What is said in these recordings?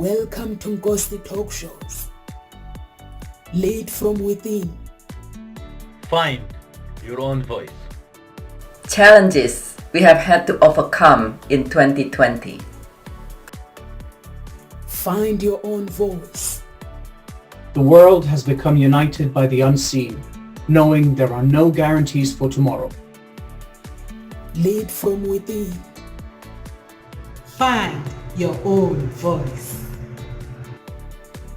Welcome to Ngosi Talk Shows. Lead from within. Find your own voice. Challenges we have had to overcome in 2020. Find your own voice. The world has become united by the unseen, knowing there are no guarantees for tomorrow. Lead from within. Find your own voice.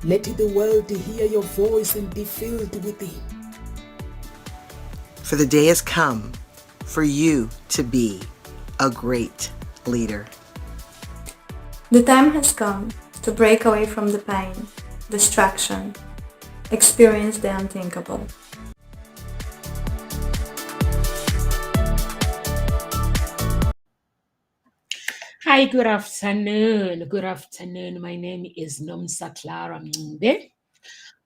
Let the world hear your voice and be filled within. For the day has come for you to be a great leader. The time has come to break away from the pain, distraction, experience the unthinkable. Hi, good afternoon. Good afternoon. My name is Nomsa Clara Mngbe.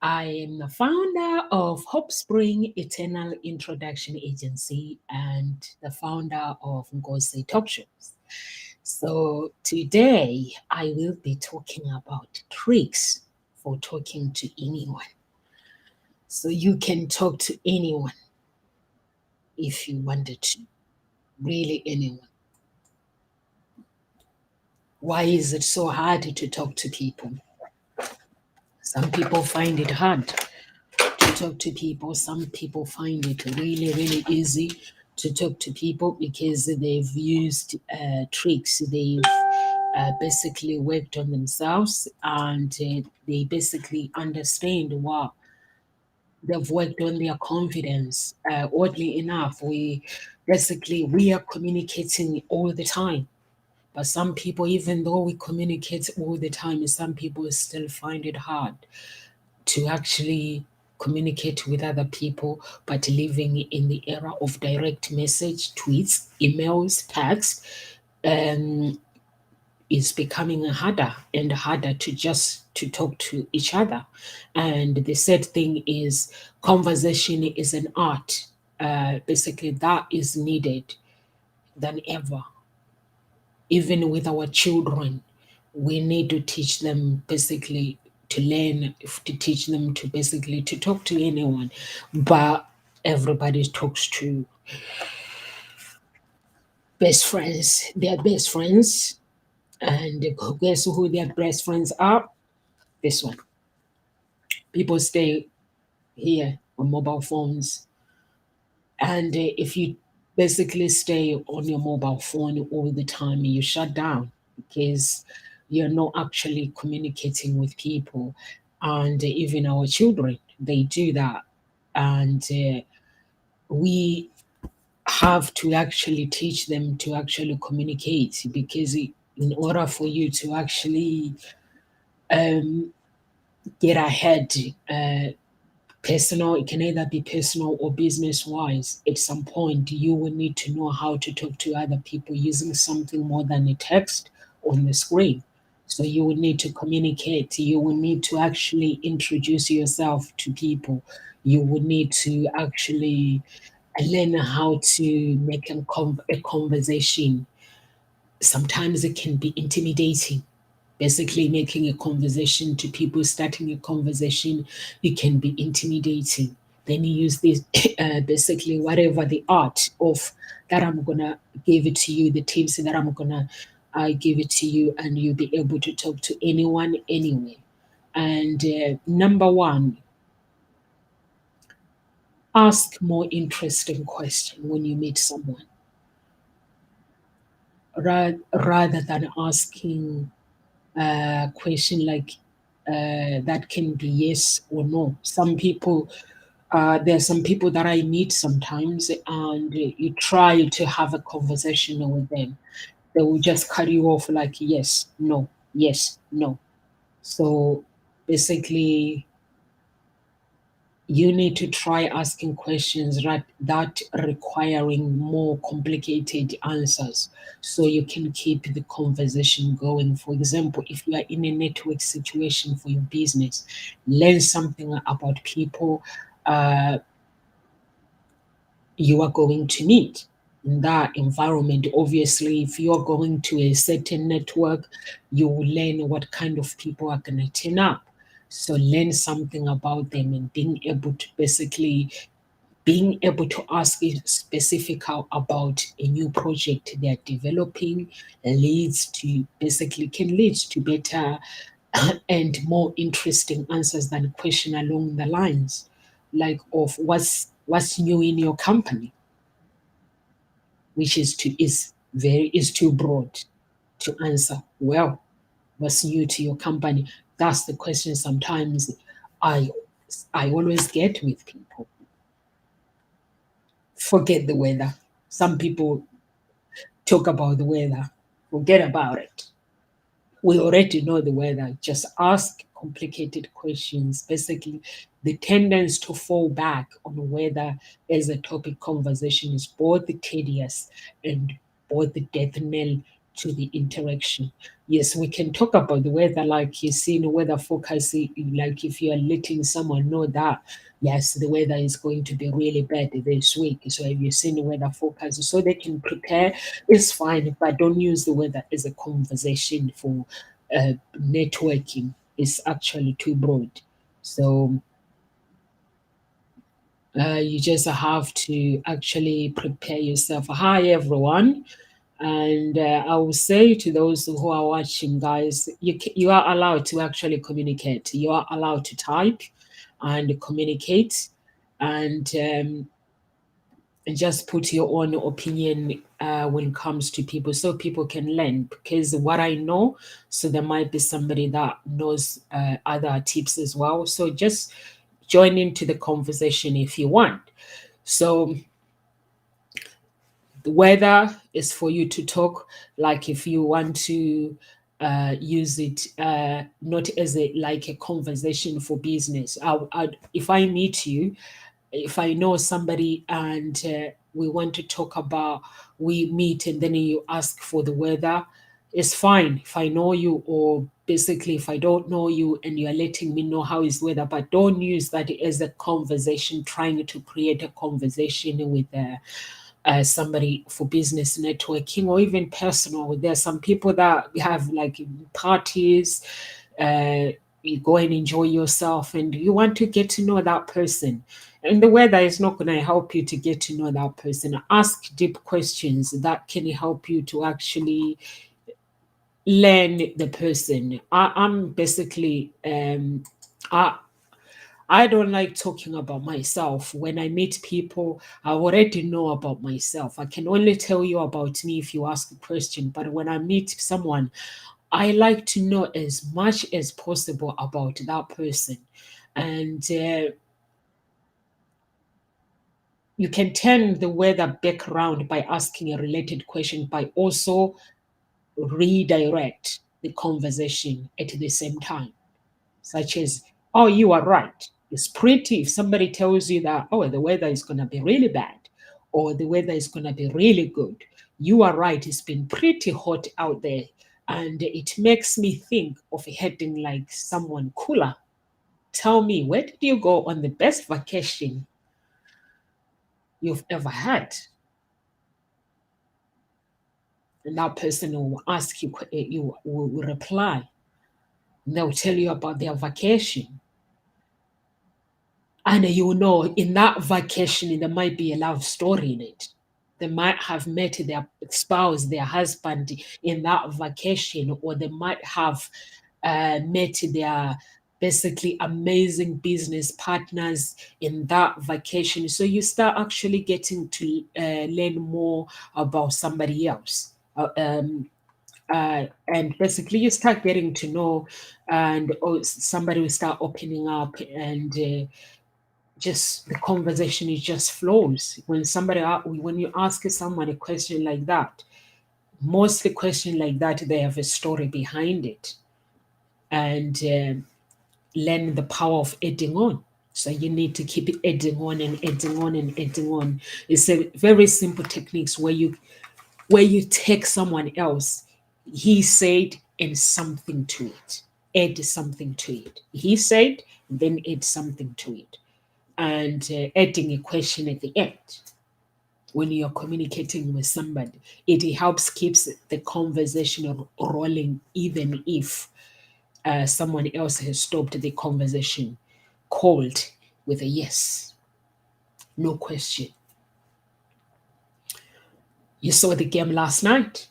I am the founder of Hope Spring Eternal Introduction Agency and the founder of Ngosi Talk Shows. So today I will be talking about tricks for talking to anyone. So you can talk to anyone if you wanted to, really anyone. Why is it so hard to talk to people? Some people find it hard to talk to people. Some people find it really, really easy to talk to people because they've used tricks. They've basically worked on themselves and they basically understand what they've worked on their confidence. Oddly enough, we are communicating all the time. But some people, even though we communicate all the time, some people still find it hard to actually communicate with other people, but living in the era of direct message, tweets, emails, text, is becoming harder and harder to talk to each other. And the sad thing is conversation is an art. Basically, that is needed than ever. Even with our children, we need to teach them basically to learn, to teach them to basically to talk to anyone. But everybody talks to best friends, their best friends. And guess who their best friends are? This one. People stay here on mobile phones. And if you basically stay on your mobile phone all the time, you shut down because you're not actually communicating with people. And even our children, they do that. And we have to actually teach them to actually communicate because in order for you to actually get ahead, personal, it can either be personal or business wise. At some point, you will need to know how to talk to other people using something more than a text on the screen. So you will need to communicate. You will need to actually introduce yourself to people. You will need to actually learn how to make a conversation. Sometimes it can be intimidating. Basically, making a conversation to people, starting a conversation, it can be intimidating. Then you use this, basically, whatever the art of that I'm gonna give it to you, the tips that I'm gonna give it to you, and you'll be able to talk to anyone, anywhere. And number one, ask more interesting question when you meet someone, rather than asking question like that can be yes or no. Some people, there are some people that I meet sometimes, and you try to have a conversation with them. They will just cut you off like yes, no, yes, no. So basically, you need to try asking questions that requiring more complicated answers so you can keep the conversation going. For example, if you are in a network situation for your business, learn something about people you are going to meet. in that environment. Obviously, if you're going to a certain network, you will learn what kind of people are going to turn up. So learn something about them, and being able to ask specific about a new project they're developing can lead to better and more interesting answers than question along the lines like of what's new in your company, which is too broad to answer. Well, what's new to your company? That's the question sometimes I I always get with people. Forget the weather. Some people talk about the weather. Forget about it. We already know the weather. Just ask complicated questions. Basically, the tendency to fall back on weather as a topic conversation is both tedious and both the death knell to the interaction. Yes, we can talk about the weather like you see in the weather forecast, like if you are letting someone know that, yes, the weather is going to be really bad this week. So have you seen the weather forecast? So they can prepare, it's fine, but don't use the weather as a conversation for networking. It's actually too broad. So you just have to actually prepare yourself. Hi, everyone. And I will say to those who are watching, guys, you are allowed to actually communicate. You are allowed to type and communicate, and just put your own opinion when it comes to people, so people can learn. Because what I know, so there might be somebody that knows other tips as well. So just join into the conversation if you want. So the weather is for you to talk, like if you want to use it not as a conversation for business. If I meet you, if I know somebody and we want to talk about, we meet and then you ask for the weather, it's fine if I know you, or basically if I don't know you and you're letting me know how is weather, but don't use that as a conversation, trying to create a conversation with somebody for business networking or even personal. There are some people that have like parties, you go and enjoy yourself and you want to get to know that person. And the weather is not going to help you to get to know that person. Ask deep questions that can help you to actually learn the person. I'm basically, I don't like talking about myself. When I meet people, I already know about myself. I can only tell you about me if you ask a question. But when I meet someone, I like to know as much as possible about that person. And you can turn the weather back around by asking a related question, by also redirect the conversation at the same time, such as, oh, you are right. It's pretty. If somebody tells you that, oh, the weather is going to be really bad or the weather is going to be really good, you are right. It's been pretty hot out there. And it makes me think of heading like someone cooler. Tell me, where did you go on the best vacation you've ever had? And that person will ask you, you will reply. And they'll tell you about their vacation. And you know, in that vacation, there might be a love story in it. They might have met their spouse, their husband in that vacation, or they might have met their basically amazing business partners in that vacation. So you start actually getting to learn more about somebody else. And basically you start getting to know, and somebody will start opening up, and just the conversation, it just flows. When you ask someone a question like that, most the question like that, they have a story behind it. And learn the power of adding on. So you need to keep adding on and adding on and adding on. It's a very simple techniques where you take someone else, he said, and something to it. Add something to it. He said, then add something to it. And adding a question at the end. when you're communicating with somebody. It helps keeps the conversation rolling, even if someone else has stopped the conversation cold with a yes, no question. You saw the game last night?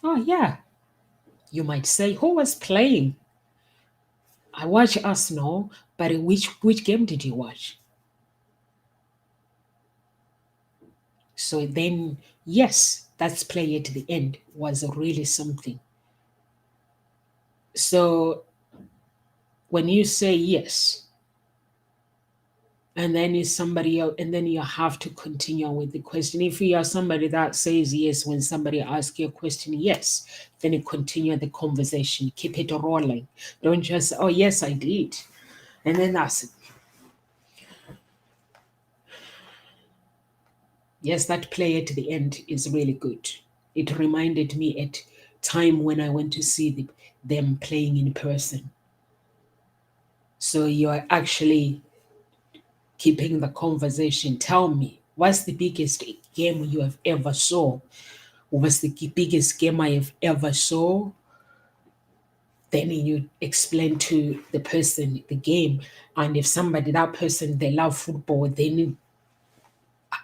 Oh, yeah. You might say, who was playing? I watch Arsenal, but which game did you watch? So then, yes, that's play at the end was really something. So when you say yes, and then is somebody else, and then you have to continue with the question. If you are somebody that says yes when somebody asks you a question, yes, then you continue the conversation, keep it rolling. Don't just, oh yes, I did, and then that's it. Yes, that play at the end is really good. It reminded me at time when I went to see them playing in person. So you're actually keeping the conversation. Tell me, what's the biggest game you have ever saw? What's the biggest game I have ever saw? Then you explain to the person the game. And if somebody, that person, they love football, then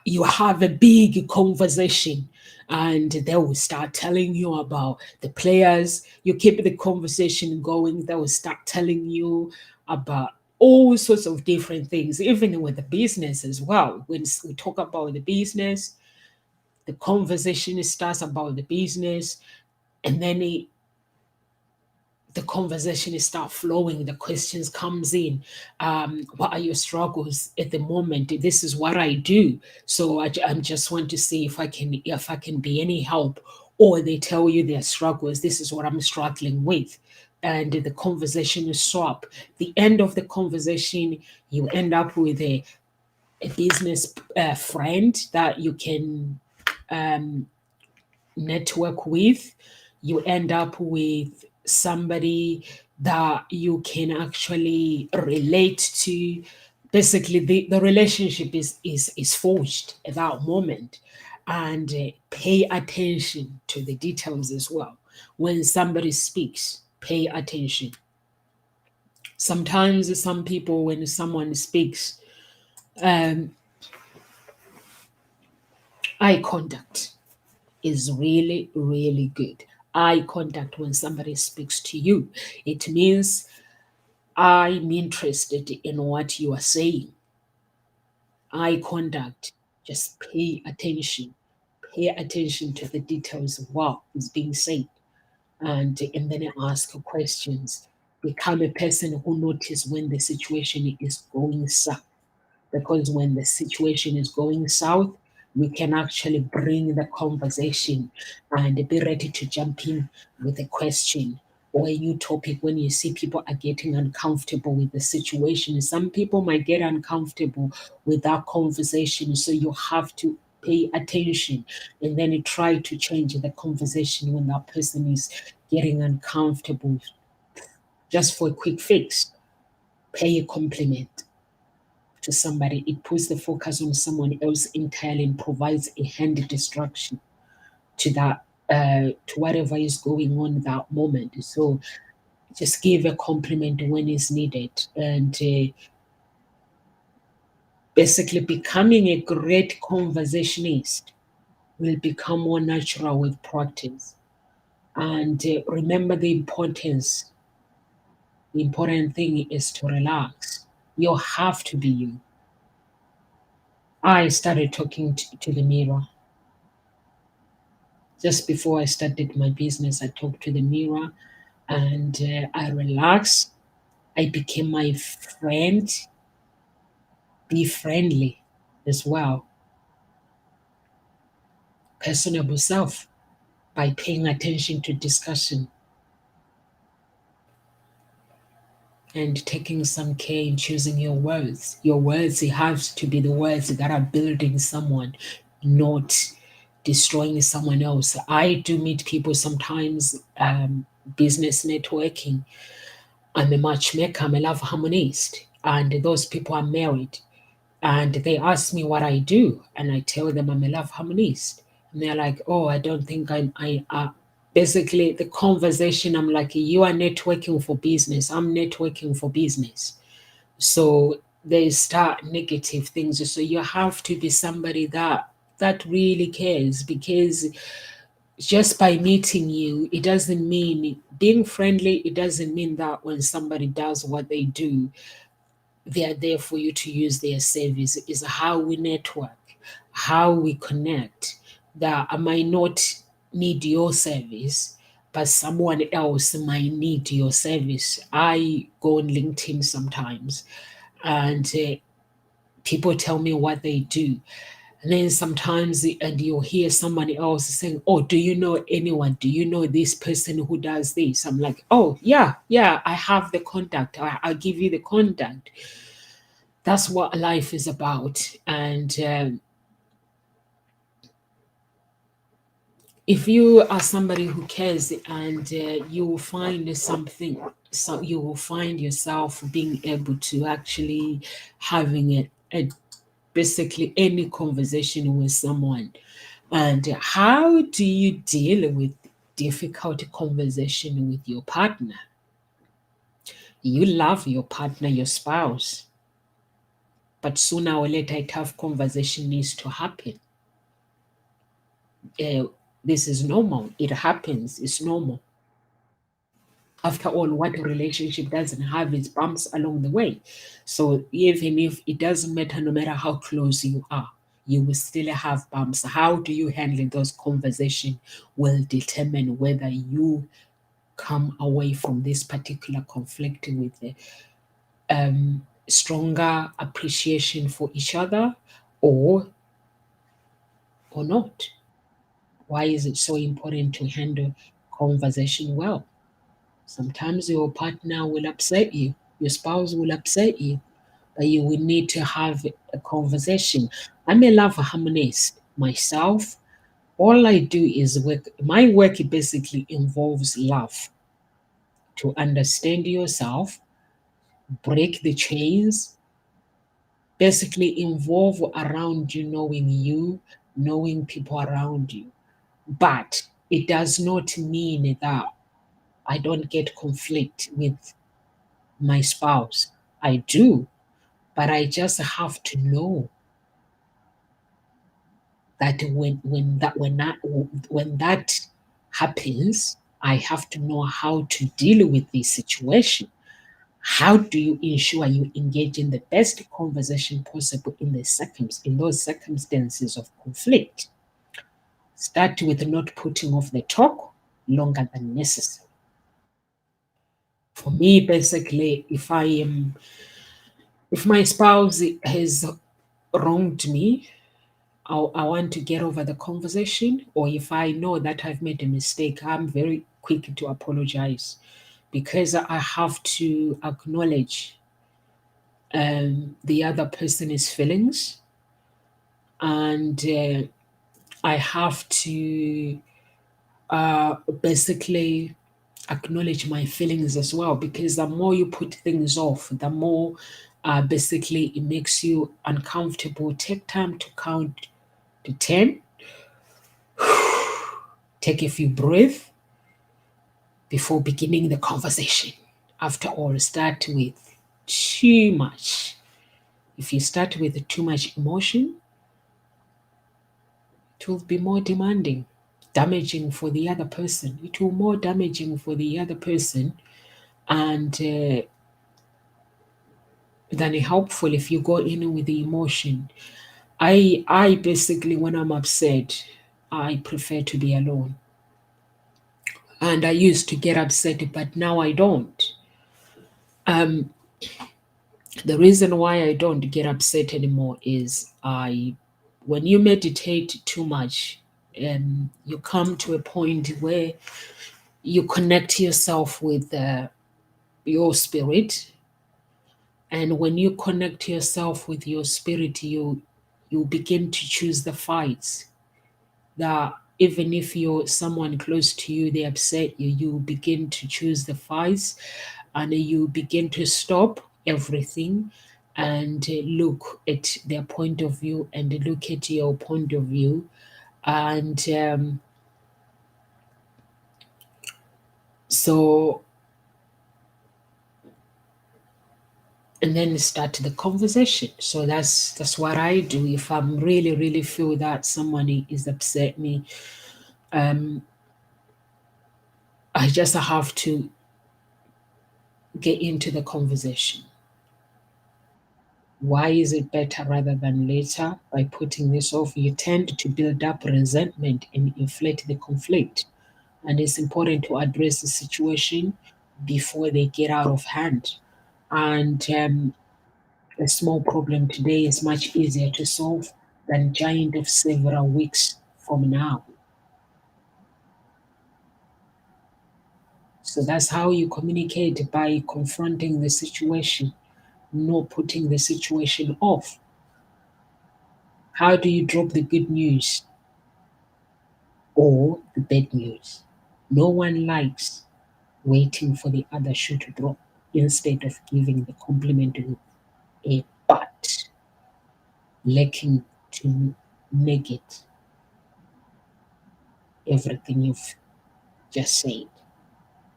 you have a big conversation and they will start telling you about the players. You keep the conversation going, they will start telling you about all sorts of different things, even with the business as well. When we talk about the business, the conversation starts about the business, and then the conversation start flowing, the questions comes in. What are your struggles at the moment? This is what I do, so I just want to see if I can be any help. Or they tell you their struggles, this is what I'm struggling with, and the conversation is swap. The end of the conversation, you end up with a business friend that you can network with. You end up with somebody that you can actually relate to. Basically, the relationship is forged at that moment. And pay attention to the details as well. When somebody speaks, pay attention. Sometimes some people, when someone speaks, eye contact is really, really good. Eye contact when somebody speaks to you, it means I'm interested in what you are saying. Eye contact, just pay attention. Pay attention to the details of what is being said. And then ask questions. Become a person who notices when the situation is going south, because when the situation is going south, you can actually bring the conversation and be ready to jump in with a question or a new topic when you see people are getting uncomfortable with the situation. Some people might get uncomfortable with that conversation, so you have to pay attention and then you try to change the conversation when that person is getting uncomfortable. Just for a quick fix, pay a compliment to somebody. It puts the focus on someone else entirely and provides a hand distraction to that, to whatever is going on in that moment. So just give a compliment when it's needed, and basically becoming a great conversationist will become more natural with practice. And remember the importance. The important thing is to relax. You have to be you. I started talking to the mirror. Just before I started my business, I talked to the mirror and I relaxed. I became my friend. Be friendly as well. Personable self by paying attention to discussion and taking some care in choosing your words. Your words, it has to be the words that are building someone, not destroying someone else. I do meet people sometimes, business networking. I'm a matchmaker, I'm a love harmonist, and those people are married. and they ask me what I do, and I tell them I'm a love harmonist, and they're like, "Oh, I don't think I." Basically, the conversation, I'm like, "You are networking for business. I'm networking for business." So they start negative things. So you have to be somebody that really cares, because just by meeting you, it doesn't mean being friendly. It doesn't mean that when somebody does what they do, they are there for you to use their service. Is how we network, how we connect. That I might not need your service, but someone else might need your service. I go on LinkedIn sometimes, and people tell me what they do. And then sometimes, and you'll hear somebody else saying, "Oh, do you know anyone? Do you know this person who does this?" I'm like, "Oh, yeah, yeah, I have the contact. I'll give you the contact." That's what life is about. And if you are somebody who cares, and you will find something, so you will find yourself being able to actually having a basically any conversation with someone. And how do you deal with difficult conversation with your partner? You love your partner, your spouse, but sooner or later a tough conversation needs to happen. uh, this is normal. It happens. It's normal. After all, what a relationship doesn't have is bumps along the way. So even if it doesn't matter, no matter how close you are, you will still have bumps. How do you handle those conversations will determine whether you come away from this particular conflict with a stronger appreciation for each other, or not. Why is it so important to handle conversation well? Sometimes your partner will upset you, your spouse will upset you, but you will need to have a conversation. I'm a love harmonist myself. All I do is work. My work basically involves love, to understand yourself, break the chains, basically involve around you, knowing people around you. But it does not mean that I don't get conflict with my spouse. I do, but I just have to know that when that happens, I have to know how to deal with this situation. How do you ensure you engage in the best conversation possible in those circumstances of conflict? Start with not putting off the talk longer than necessary. For me, basically, if my spouse has wronged me, I want to get over the conversation, or if I know that I've made a mistake, I'm very quick to apologize, because I have to acknowledge the other person's feelings, and I have to basically acknowledge my feelings as well, because the more you put things off, the more basically it makes you uncomfortable. Take time to count to 10. Take a few breaths before beginning the conversation. After all, start with too much. If you start with too much emotion, it will be more demanding, damaging for the other person. It will more damaging for the other person, and than helpful if you go in with the emotion. I basically, when I'm upset, I prefer to be alone. And I used to get upset, but now I don't. Um, the reason why I don't get upset anymore is when you meditate too much, you come to a point where you connect yourself with your spirit, and when you connect yourself with your spirit, you begin to choose the fights. That even if you're someone close to you, they upset you, you begin to choose the fights, and you begin to stop everything, and look at their point of view and look at your point of view, and so and then start the conversation. So that's what I do. If I'm really feel that someone is upset me, I just have to get into the conversation. Why is it better rather than later? By putting this off, you tend to build up resentment and inflate the conflict. And it's important to address the situation before they get out of hand. And a small problem today is much easier to solve than giant of several weeks from now. So that's how you communicate, by confronting the situation, not putting the situation off. How do you drop the good news or the bad news? No one likes waiting for the other shoe to drop instead of giving the compliment with a but, lacking to negate everything you've just said.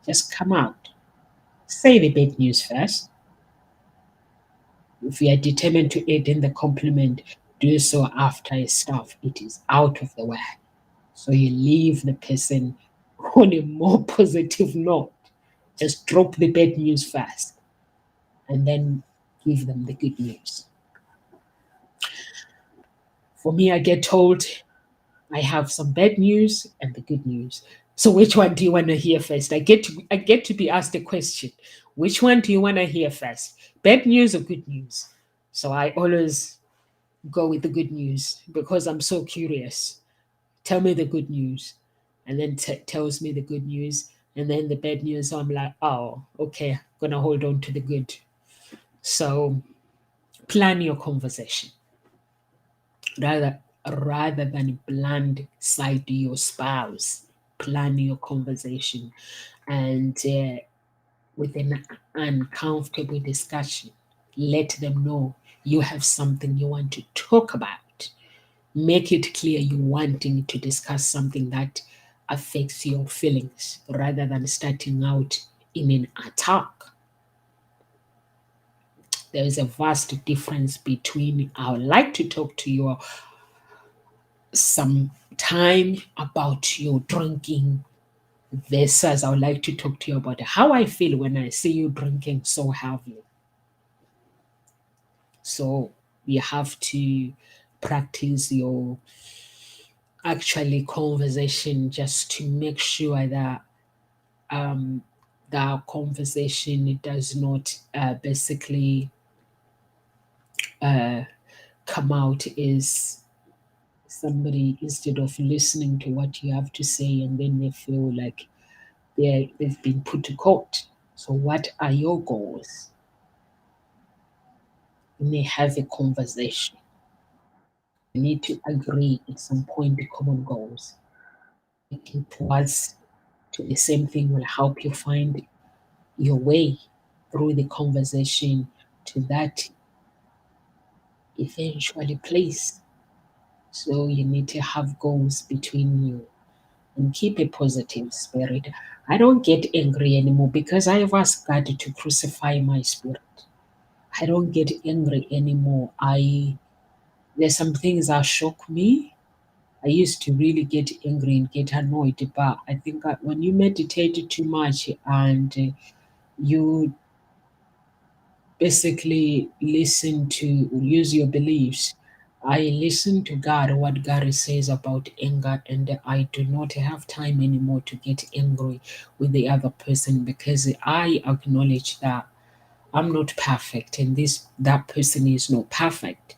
Just come out. Say the bad news first. If you are determined to add in the compliment, do so after a stuff it is out of the way. So you leave the person on a more positive note. Just drop the bad news first and then give them the good news. For me, I get told I have some bad news and the good news. So which one do you want to hear first? I get to be asked a question. Which one do you want to hear first? Bad news or good news? So I always go with the good news because I'm so curious. Tell me the good news. And then tells me the good news. And then the bad news, I'm like, oh, okay, gonna hold on to the good. So plan your conversation rather than blindside your spouse. Plan your conversation, and with an uncomfortable discussion, let them know you have something you want to talk about. Make it clear you're wanting to discuss something that affects your feelings rather than starting out in an attack. There is a vast difference between I would like to talk to you some time about your drinking versus I would like to talk to you about how I feel when I see you drinking so heavily. So you have to practice your actually conversation just to make sure that the conversation does not basically come out as somebody, instead of listening to what you have to say, and then they feel like they've been put to court. So what are your goals? You may have a conversation. You need to agree at some point the common goals. Working towards to the same thing will help you find your way through the conversation to that eventually place. So you need to have goals between you and keep a positive spirit. I don't get angry anymore because I have asked God to crucify my spirit. I don't get angry anymore. There's some things that shock me. I used to really get angry and get annoyed, but I think when you meditate too much and you basically listen to use your beliefs, I listen to God, what God says about anger, and I do not have time anymore to get angry with the other person because I acknowledge that I'm not perfect and that person is not perfect.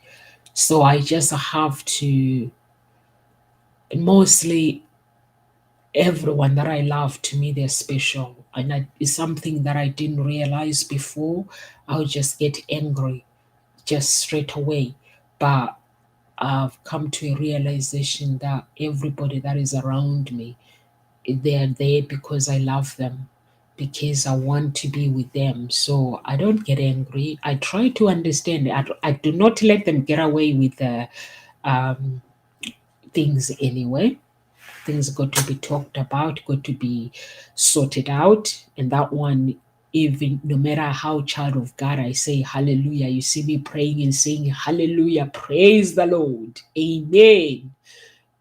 So I just have to, mostly everyone that I love, to me they're special, and it's something that I didn't realize before. I would just get angry just straight away, but I've come to a realization that everybody that is around me, they are there because I love them, because I want to be with them. So I don't get angry. I try to understand. I do not let them get away with um, things anyway. Things got to be talked about, got to be sorted out. And that one, even no matter how child of God I say hallelujah, you see me praying and saying hallelujah, praise the Lord, amen.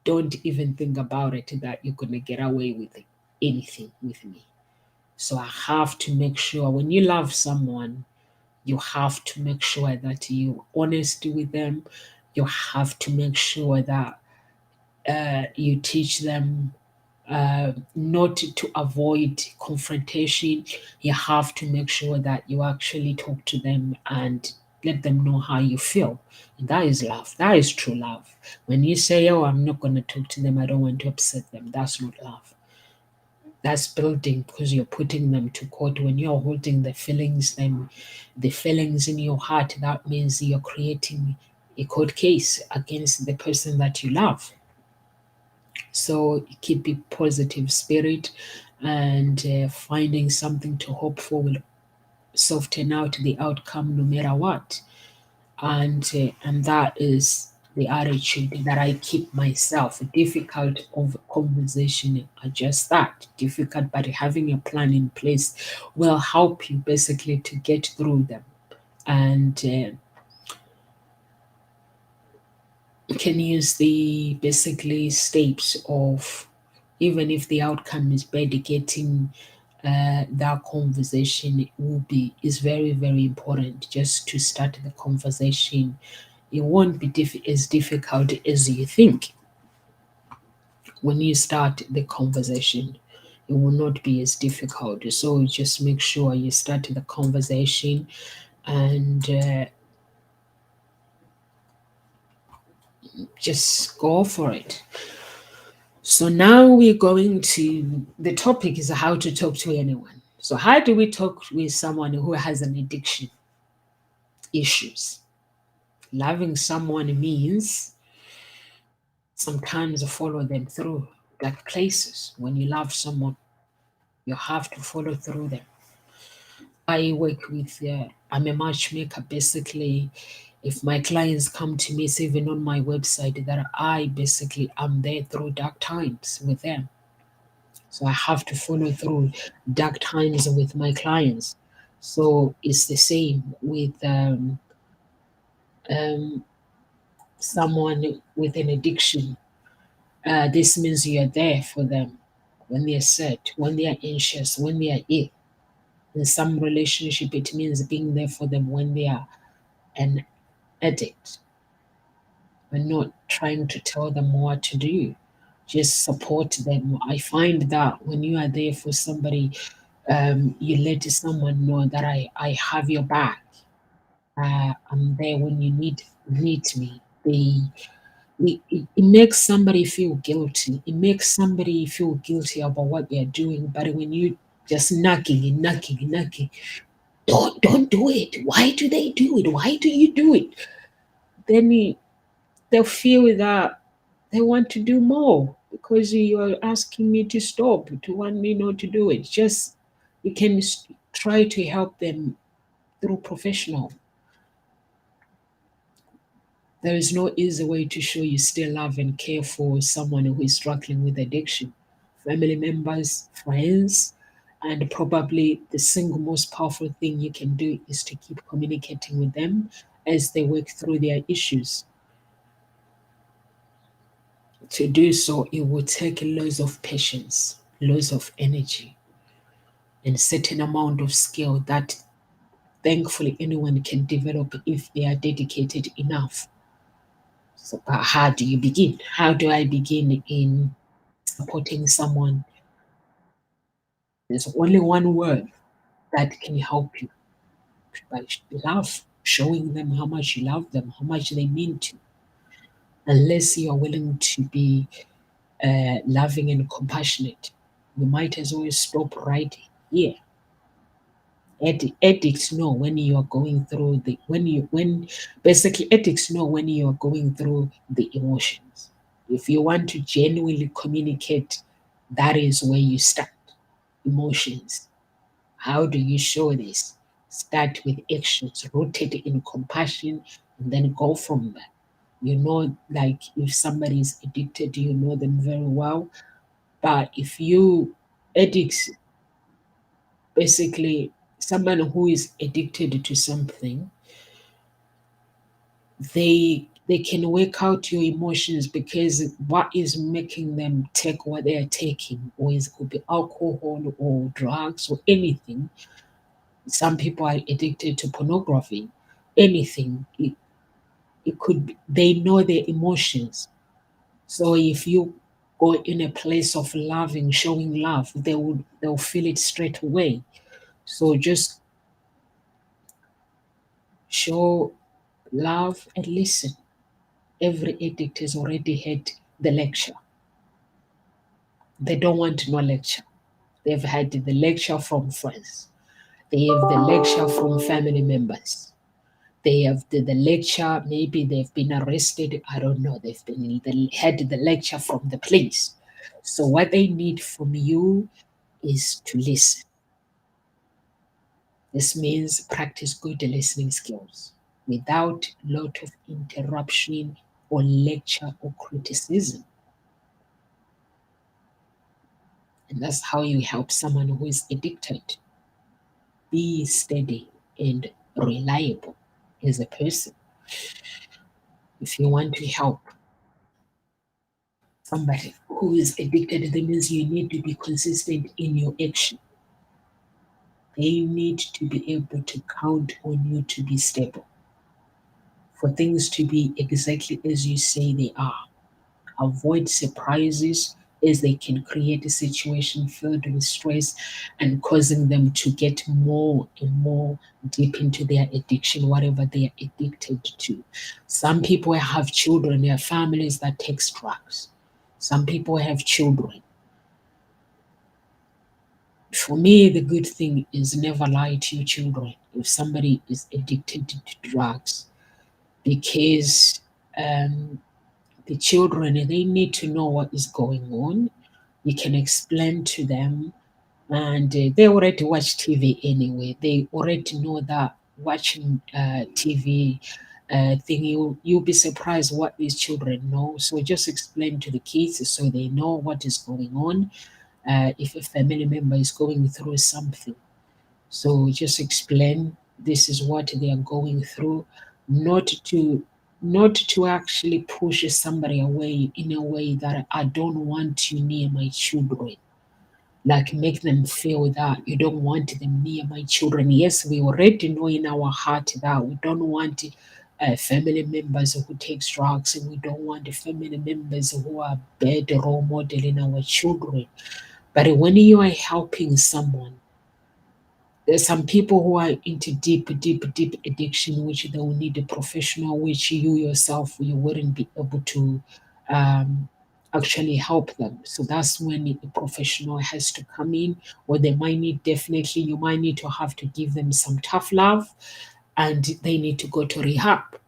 Don't even think about it that you're going to get away with anything with me. So I have to make sure when you love someone, you have to make sure that you're honest with them. You have to make sure that you teach them not to avoid confrontation. You have to make sure that you actually talk to them and let them know how you feel. And that is love. That is true love. When you say, "Oh, I'm not going to talk to them, I don't want to upset them," that's not love. That's building, because you're putting them to court. When you're holding the feelings in your heart, that means you're creating a court case against the person that you love. So keep a positive spirit, and finding something to hope for will soften out the outcome no matter what. And that is the attitude that I keep myself. Difficult of conversation are just that, difficult, but having a plan in place will help you basically to get through them. And you can use the basically steps of, even if the outcome is bad, getting that conversation is very, very important. Just to start the conversation, it won't be as difficult as you think. When you start the conversation, it will not be as difficult. So just make sure you start the conversation, and just go for it. So now we're going to, the topic is how to talk to anyone. So how do we talk with someone who has an addiction issues? Loving someone means sometimes follow them through dark places. When you love someone, you have to follow through them. I work with, I'm a matchmaker basically. If my clients come to me, it's even on my website that I basically am there through dark times with them. So I have to follow through dark times with my clients. So it's the same with um, someone with an addiction. This means you are there for them when they are sad, when they are anxious, when they are ill. In some relationship, it means being there for them when they are an addict. We're not trying to tell them what to do, just support them. I find that when you are there for somebody, you let someone know that I have your back. I'm there when you need me. It makes somebody feel guilty. It makes somebody feel guilty about what they're doing. But when you just knocking and knocking and knocking, don't do it. Why do they do it? Why do you do it? Then they'll feel that they want to do more because you're asking me to stop, to want me not to do it. Just you can try to help them through professional. There is no easy way to show you still love and care for someone who is struggling with addiction. Family members, friends, and probably the single most powerful thing you can do is to keep communicating with them as they work through their issues. To do so, it will take loads of patience, loads of energy, and certain amount of skill that thankfully anyone can develop if they are dedicated enough. So, but how do you begin? How do I begin in supporting someone? There's only one word that can help you, by love, showing them how much you love them, how much they mean to you. Unless you are willing to be loving and compassionate, you might as well stop right here. Addicts know when you are going through when basically addicts know when you are going through the emotions. If you want to genuinely communicate, that is where you start. Emotions. How do you show this? Start with actions rooted in compassion and then go from there. You know, like if somebody is addicted, you know them very well. But if you addicts, basically someone who is addicted to something, they can work out your emotions, because what is making them take what they are taking, or it could be alcohol or drugs or anything. Some people are addicted to pornography, anything. It could be, they know their emotions. So if you go in a place of loving, showing love, they'll feel it straight away. So just show love and listen. Every addict has already had the lecture. They don't want no lecture. They've had the lecture from friends. They have the lecture from family members. They have the lecture, maybe they've been arrested, I don't know, had the lecture from the police. So what they need from you is to listen. This means practice good listening skills without lot of interruption or lecture or criticism. And that's how you help someone who is addicted. Be steady and reliable as a person. If you want to help somebody who is addicted, that means you need to be consistent in your action. They need to be able to count on you to be stable, for things to be exactly as you say they are. Avoid surprises, as they can create a situation filled with stress and causing them to get more and more deep into their addiction, whatever they are addicted to. Some people have children, their families that takes drugs. Some people have children. For me, the good thing is never lie to your children if somebody is addicted to drugs, because the children, they need to know what is going on. You can explain to them, and they already watch TV anyway. They already know that watching TV thing, you'll be surprised what these children know. So just explain to the kids so they know what is going on. If a family member is going through something, so just explain this is what they are going through, not to not to actually push somebody away in a way that I don't want you near my children. Like make them feel that you don't want them near my children. Yes, we already know in our heart that we don't want family members who take drugs, and we don't want family members who are bad role model in our children. But when you are helping someone, there's some people who are into deep addiction, which they will need a professional, which you yourself, you wouldn't be able to um, actually help them. So that's when a professional has to come in, or they might need, definitely, you might need to have to give them some tough love, and they need to go to rehab.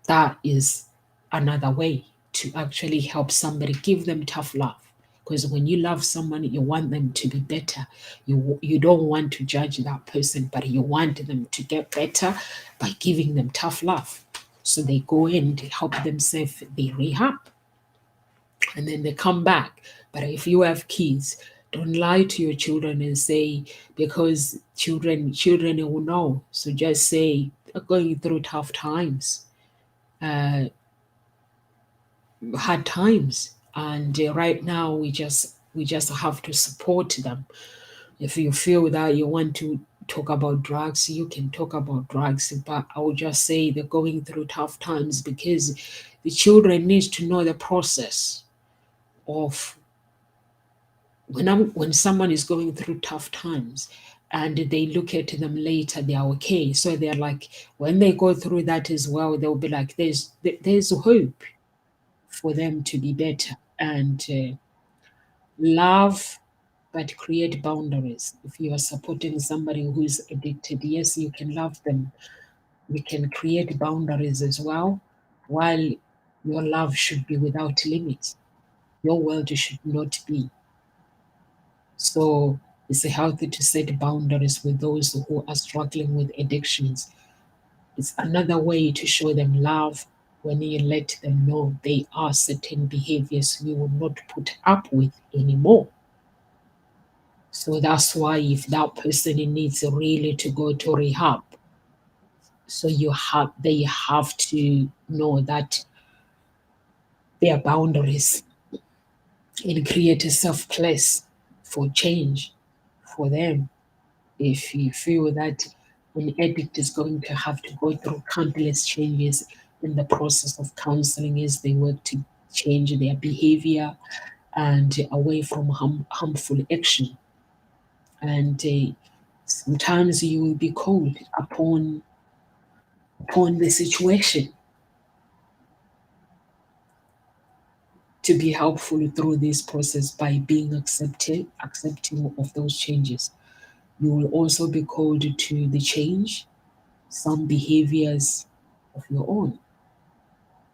That is another way to actually help somebody, give them tough love. Because when you love someone, you want them to be better. You don't want to judge that person, but you want them to get better by giving them tough love. So they go in to help themselves, they rehab, and then they come back. But if you have kids, don't lie to your children and say, because children will know. So just say they're going through tough times, uh, hard times, and right now we just have to support them. If you feel that you want to talk about drugs, you can talk about drugs, but I would just say they're going through tough times, because the children needs to know the process of when someone is going through tough times, and they look at them later, they are okay. So they're like, when they go through that as well, they'll be like, there's hope for them to be better. And love, but create boundaries. If you are supporting somebody who is addicted, yes, you can love them. You can create boundaries as well, while your love should be without limits. Your world should not be. So It's healthy to set boundaries with those who are struggling with addictions. It's another way to show them love when you let them know they are certain behaviors you will not put up with anymore. So that's why if that person needs really to go to rehab, so they have to know that their boundaries and create a safe place for change for them. If you feel that an addict is going to have to go through countless changes in the process of counseling as they work to change their behavior and away from harmful action. And sometimes you will be called upon the situation to be helpful through this process by being accepting of those changes. You will also be called to the change some behaviors of your own.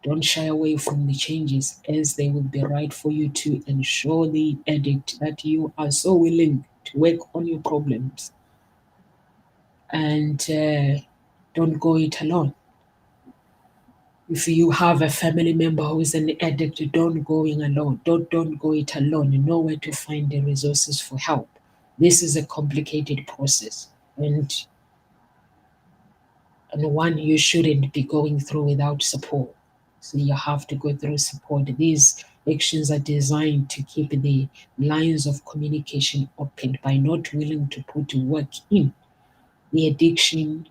Don't shy away from the changes as they will be right for you to ensure the addict that you are so willing to work on your problems and don't go it alone. If you have a family member who is an addict, don't go in alone. Don't go it alone. You know where to find the resources for help. This is a complicated process and one you shouldn't be going through without support. So you have to go through support. These actions are designed to keep the lines of communication open by not willing to put work in. The addiction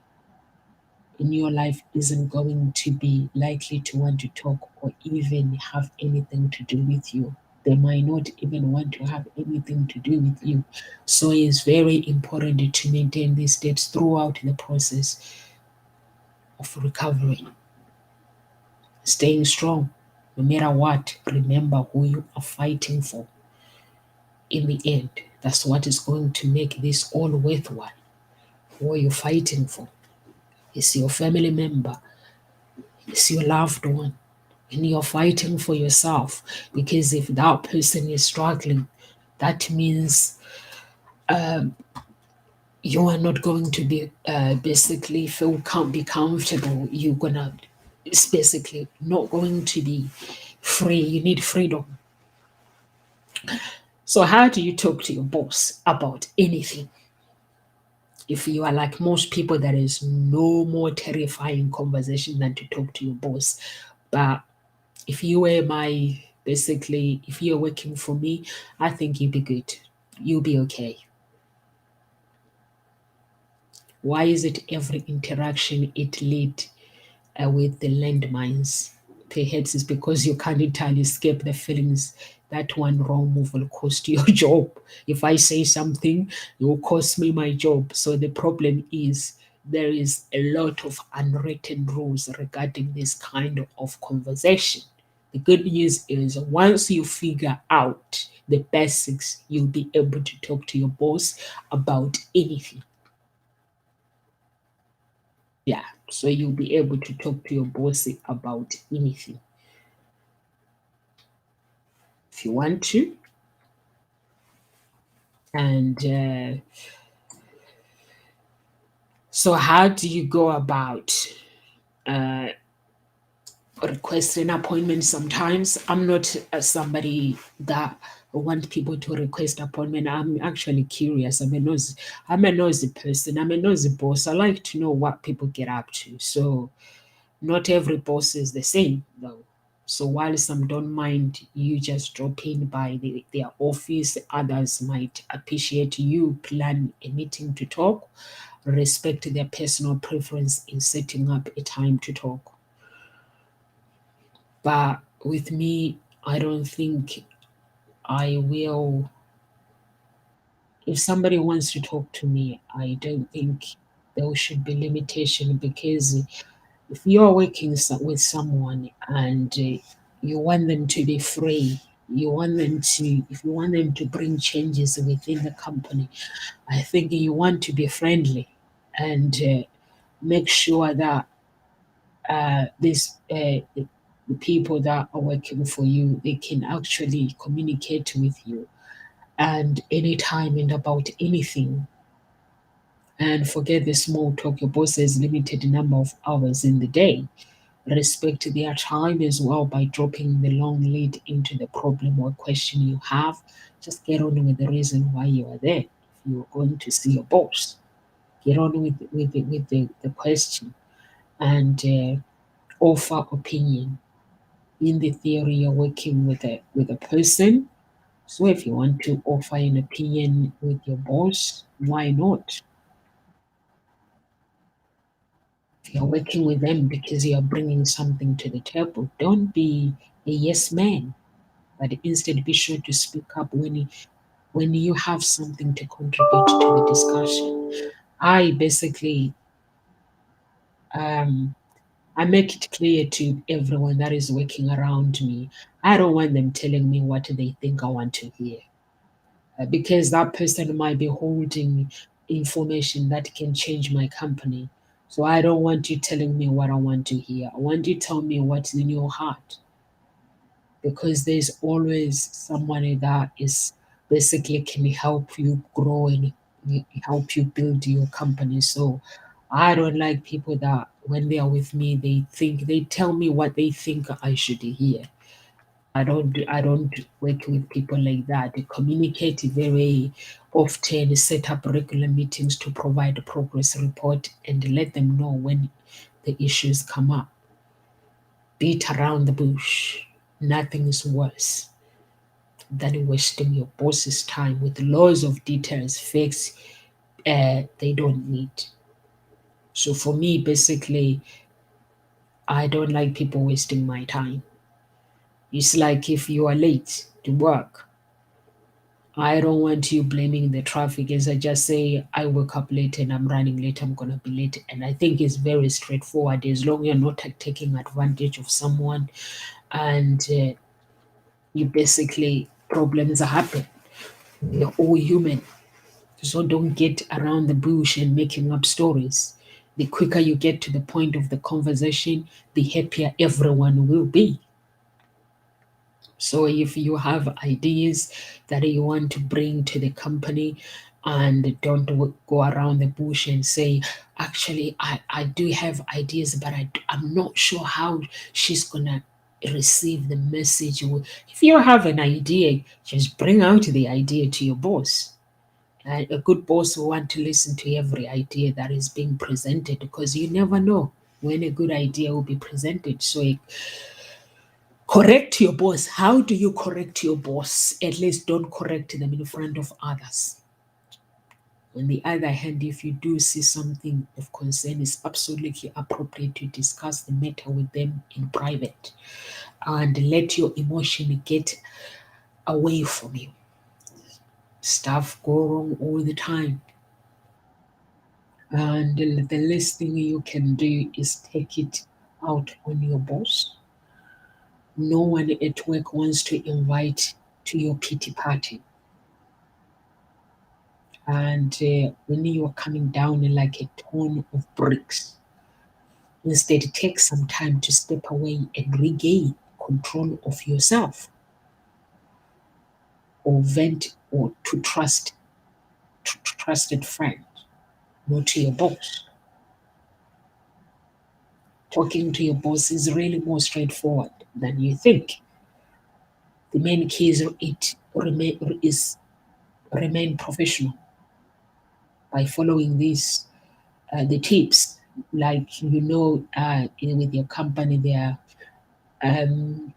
in your life isn't going to be likely to want to talk or even have anything to do with you. They might not even want to have anything to do with you. So it's very important to maintain these steps throughout the process of recovery. Staying strong, no matter what, remember who you are fighting for. In the end, that's what is going to make this all worthwhile. Who are you fighting for? It's your family member, it's your loved one, and you're fighting for yourself. Because if that person is struggling, that means you are not going to be basically can't be comfortable. You're gonna it's basically not going to be free. You need freedom. So how do you talk to your boss about anything? If you are like most people, there is no more terrifying conversation than to talk to your boss. But if you were if you're working for me, I think you'll be good. You'll be okay. Why is it every interaction it lead with the landmines? Perhaps it's because you can't entirely escape the feelings that one wrong move will cost you your job. If I say something, it will cost me my job. So the problem is there is a lot of unwritten rules regarding this kind of conversation. The good news is once you figure out the basics, you'll be able to talk to your boss about anything. Yeah, so you'll be able to talk to your boss about anything if you want to. And so, how do you go about uh, requesting appointments? Sometimes I'm not somebody that want people to request appointment. I'm actually curious. I'm a nosy person. I'm a nosy boss. I like to know what people get up to. So not every boss is the same, though. So while some don't mind you just drop in by their office, others might appreciate you plan a meeting to talk, respect their personal preference in setting up a time to talk. But with me, I don't think I will. If somebody wants to talk to me, I don't think there should be limitation because if you're working with someone and you want them to be free, if you want them to bring changes within the company, I think you want to be friendly and make sure that the people that are working for you, they can actually communicate with you and anytime and about anything. And forget the small talk. Your boss has limited number of hours in the day. Respect their time as well by dropping the long lead into the problem or question you have. Just get on with the reason why you are there. If you're going to see your boss, get on with the question and offer opinion. In the theory, you're working with a person. So if you want to offer an opinion with your boss, why not? If you're working with them because you're bringing something to the table, don't be a yes man, but instead be sure to speak up when you have something to contribute to the discussion. I basically I make it clear to everyone that is working around me. I don't want them telling me what they think I want to hear. Because that person might be holding information that can change my company. So I don't want you telling me what I want to hear. I want you to tell me what's in your heart. Because there's always someone that is basically can help you grow and help you build your company. So I don't like people that when they are with me, they tell me what they think I should hear. I don't work with people like that. I communicate very often, set up regular meetings to provide a progress report and let them know when the issues come up. Beat around the bush. Nothing is worse than wasting your boss's time with loads of details, facts they don't need. So for me, basically, I don't like people wasting my time. It's like if you are late to work, I don't want you blaming the traffic. As I just say, I woke up late and I'm running late, I'm going to be late. And I think it's very straightforward as long as you're not taking advantage of someone and you basically, problems happen. We're all human. So don't get around the bush and making up stories. The quicker you get to the point of the conversation, the happier everyone will be. So if you have ideas that you want to bring to the company and don't go around the bush and say, actually, I do have ideas, but I'm not sure how she's going to receive the message. If you have an idea, just bring out the idea to your boss. A good boss will want to listen to every idea that is being presented because you never know when a good idea will be presented. So correct your boss. How do you correct your boss? At least don't correct them in front of others. On the other hand, if you do see something of concern, it's absolutely appropriate to discuss the matter with them in private and let your emotion get away from you. Stuff go wrong all the time. And the least thing you can do is take it out on your boss. No one at work wants to invite to your pity party. And when you are coming down like a ton of bricks, instead take some time to step away and regain control of yourself, or vent or to trusted friend, not to your boss. Talking to your boss is really more straightforward than you think. The main key is remain professional by following these the tips. Like with your company, um,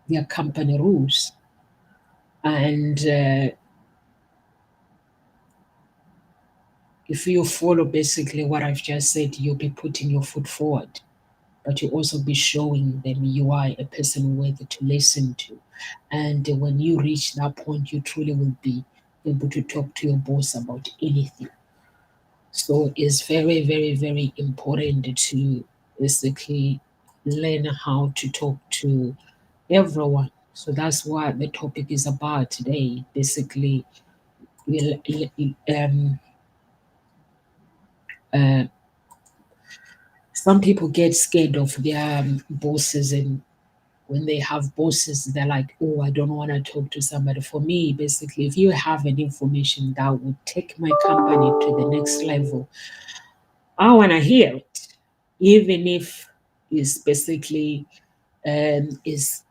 there are company rules, and if you follow basically what I've just said, you'll be putting your foot forward, but you also be showing them you are a person worthy to listen to. And when you reach that point, you truly will be able to talk to your boss about anything. So it's very, very, very important to basically learn how to talk to everyone. So that's what the topic is about today. Basically, um, some people get scared of their bosses and when they have bosses, they're like, oh, I don't want to talk to somebody. For me, basically, if you have an information that would take my company to the next level, I want to hear it, even if it's basically is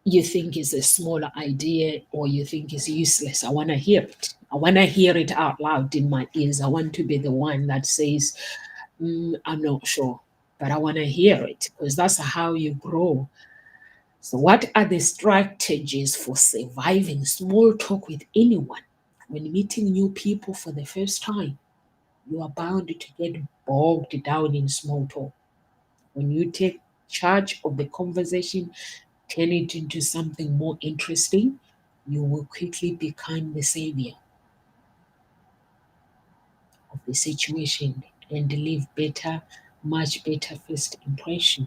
you think is a smaller idea or you think is useless. I want to hear it. I want to hear it out loud in my ears. I want to be the one that says, I'm not sure, but I want to hear it, because that's how you grow. So, what are the strategies for surviving small talk with anyone? When meeting new people for the first time, you are bound to get bogged down in small talk. When you take charge of the conversation, turn it into something more interesting, you will quickly become the savior of the situation and leave better, much better first impression.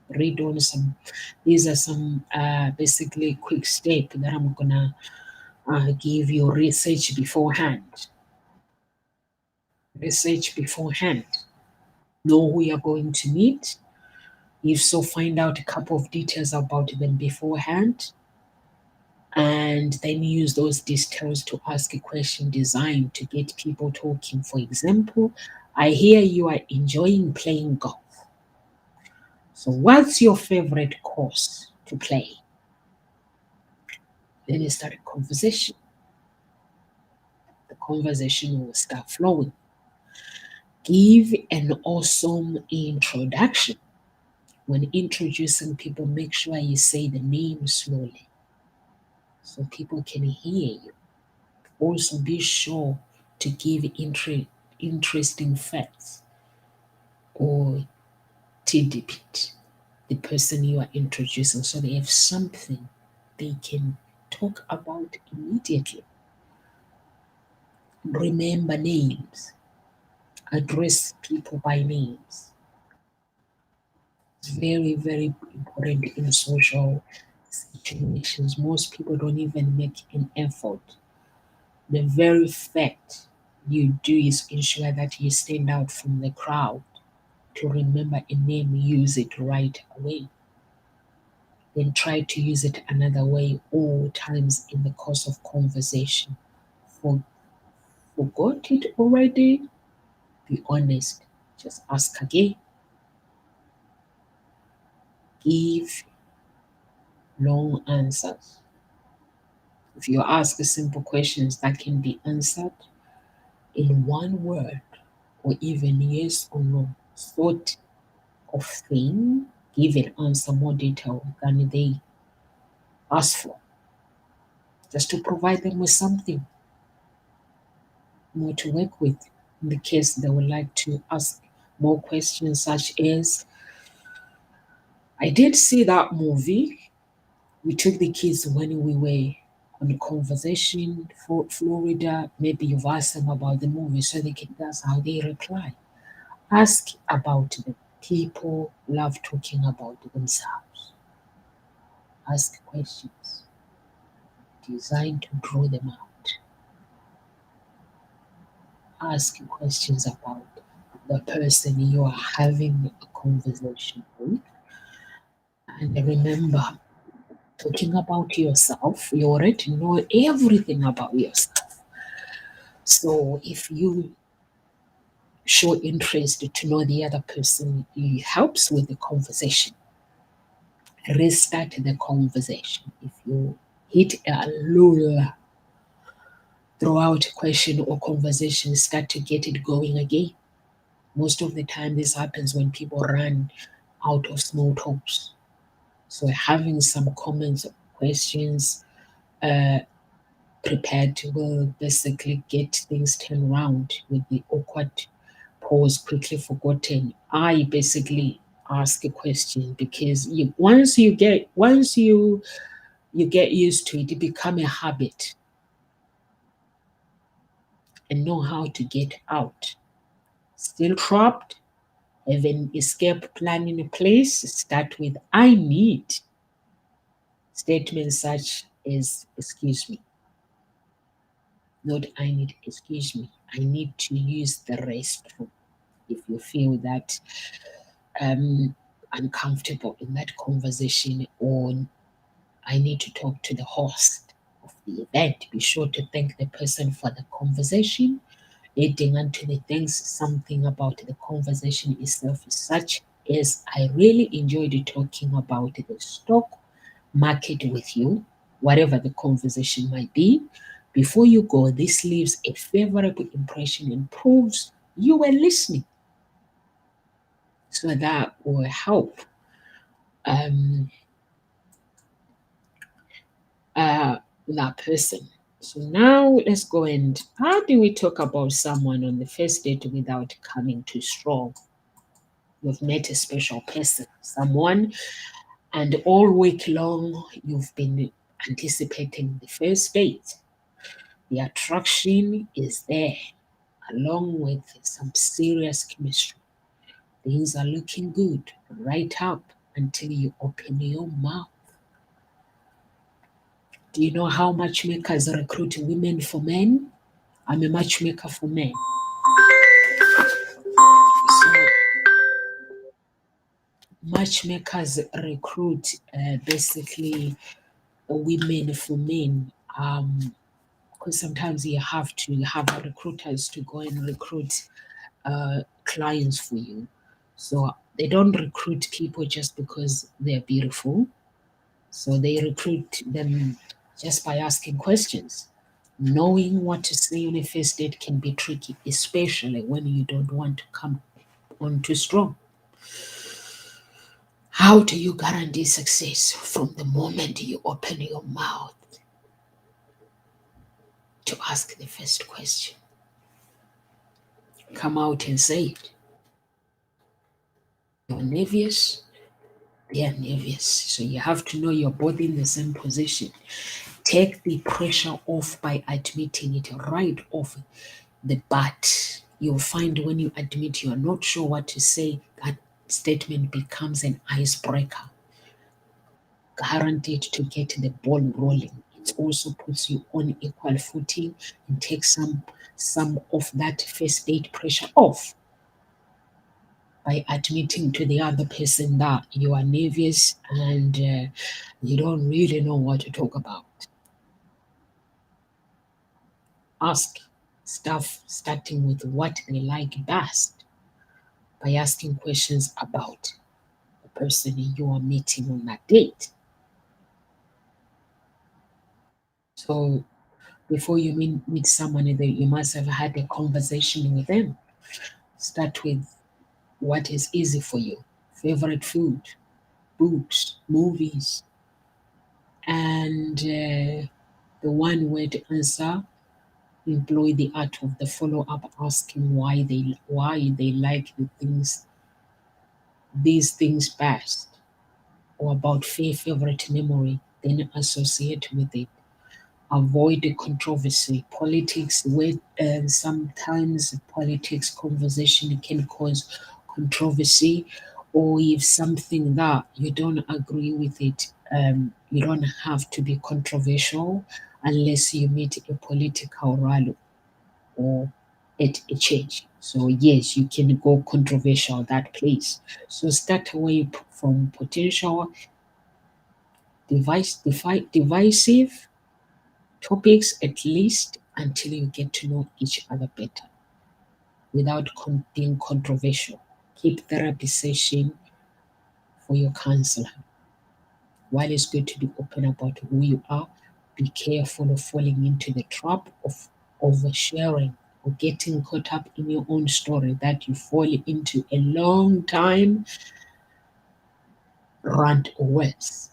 Read on some, these are some basically quick steps that I'm gonna give you. Research beforehand. Research beforehand. Know who you're going to meet. If so, find out a couple of details about them beforehand, and then use those details to ask a question designed to get people talking. For example, I hear you are enjoying playing golf. So, what's your favorite course to play? Then you start a conversation. The conversation will start flowing. Give an awesome introduction. When introducing people, make sure you say the name slowly so people can hear you. Also, be sure to give interesting facts or tidbit the person you are introducing, so they have something they can talk about immediately. Remember names. Address people by names. It's very, very important in social situations. Most people don't even make an effort. The very fact you do is ensure that you stand out from the crowd. To remember a name, use it right away. Then try to use it another way all times in the course of conversation. For, Forgot it already? Be honest. Just ask again. Give long answers. If you ask simple questions that can be answered in one word or even yes or no sort of thing, give an answer more detailed than they ask for, just to provide them with something more to work with in the case they would like to ask more questions, such as, I did see that movie. We took the kids when we were on a conversation for Florida. Maybe you've asked them about the movie, so they can, that's how they reply. Ask about them. People love talking about themselves. Ask questions designed to draw them out. Ask questions about the person you are having a conversation with. And remember, talking about yourself, you already know everything about yourself. So if you show interest to know the other person, it helps with the conversation. Restart the conversation. If you hit a lull throughout a question or conversation, start to get it going again. Most of the time, this happens when people run out of small talks. So having some comments or questions prepared will basically get things turned around with the awkward pause quickly forgotten. I basically ask a question because once you get used to it, it become a habit and know how to get out. Still trapped? Have an escape plan in place? Start with I need. Statements such as excuse me. Not I need, excuse me. I need to use the restroom. If you feel that uncomfortable in that conversation, or I need to talk to the host of the event, be sure to thank the person for the conversation. Adding onto the things, something about the conversation itself, such as I really enjoyed talking about the stock market with you, whatever the conversation might be. Before you go, this leaves a favorable impression and proves you were listening. So that will help um, that person. So now let's go, and how do we talk about someone on the first date without coming too strong? You've met a special person, someone, and all week long you've been anticipating the first date. The attraction is there, along with some serious chemistry. Things are looking good right up until you open your mouth. Do you know how matchmakers recruit women for men? I'm a matchmaker for men. So matchmakers recruit basically women for men. Because sometimes you have to have recruiters to go and recruit clients for you. So they don't recruit people just because they're beautiful. So they recruit them just by asking questions. Knowing what to say on a first date can be tricky, especially when you don't want to come on too strong. How do you guarantee success from the moment you open your mouth to ask the first question? Come out and say it. You're nervous, they are nervous. So you have to know you're both in the same position. Take the pressure off by admitting it right off the bat. You'll find when you admit you are not sure what to say, that statement becomes an icebreaker, guaranteed to get the ball rolling. It also puts you on equal footing and takes some of that first date pressure off by admitting to the other person that you are nervous and you don't really know what to talk about. Ask stuff starting with what they like best by asking questions about the person you are meeting on that date. So before you meet someone, you must have had a conversation with them. Start with what is easy for you, favorite food, books, movies, and the one word answer. Employ the art of the follow-up, asking why they like these things best, or about favorite memory, then associate with it. Avoid the controversy. Politics, where sometimes politics conversation can cause controversy, or if something that you don't agree with it, you don't have to be controversial unless you meet a political rally or at a change. So yes, you can go controversial that place. So start away from potential divisive topics, at least until you get to know each other better without being controversial. Keep therapy session for your counselor. While it's good to be open about who you are, be careful of falling into the trap of oversharing or getting caught up in your own story that you fall into a long time rant or worse.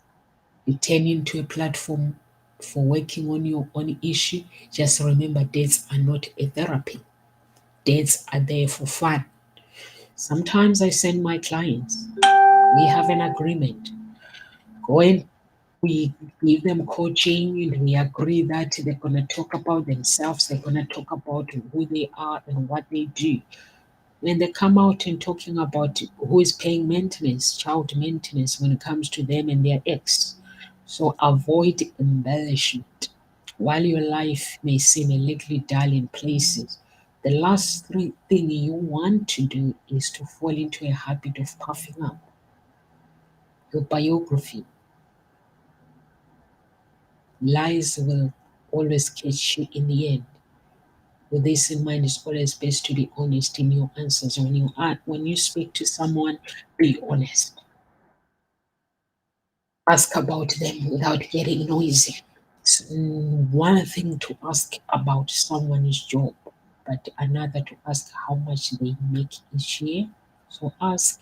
You turn into a platform for working on your own issue. Just remember, dates are not a therapy. Dates are there for fun. Sometimes I send my clients, we have an agreement. Go in, we give them coaching, and we agree that they're going to talk about themselves, they're going to talk about who they are and what they do. When they come out and talking about who is paying maintenance, child maintenance, when it comes to them and their ex. So avoid embellishment. While your life may seem a little dull in places, the last thing you want to do is to fall into a habit of puffing up. your biography. Lies will always catch you in the end. With this in mind, it's always best to be honest in your answers. When you speak to someone, be honest. Ask about them without getting noisy. It's one thing to ask about someone's job, but another to ask how much they make each year. So ask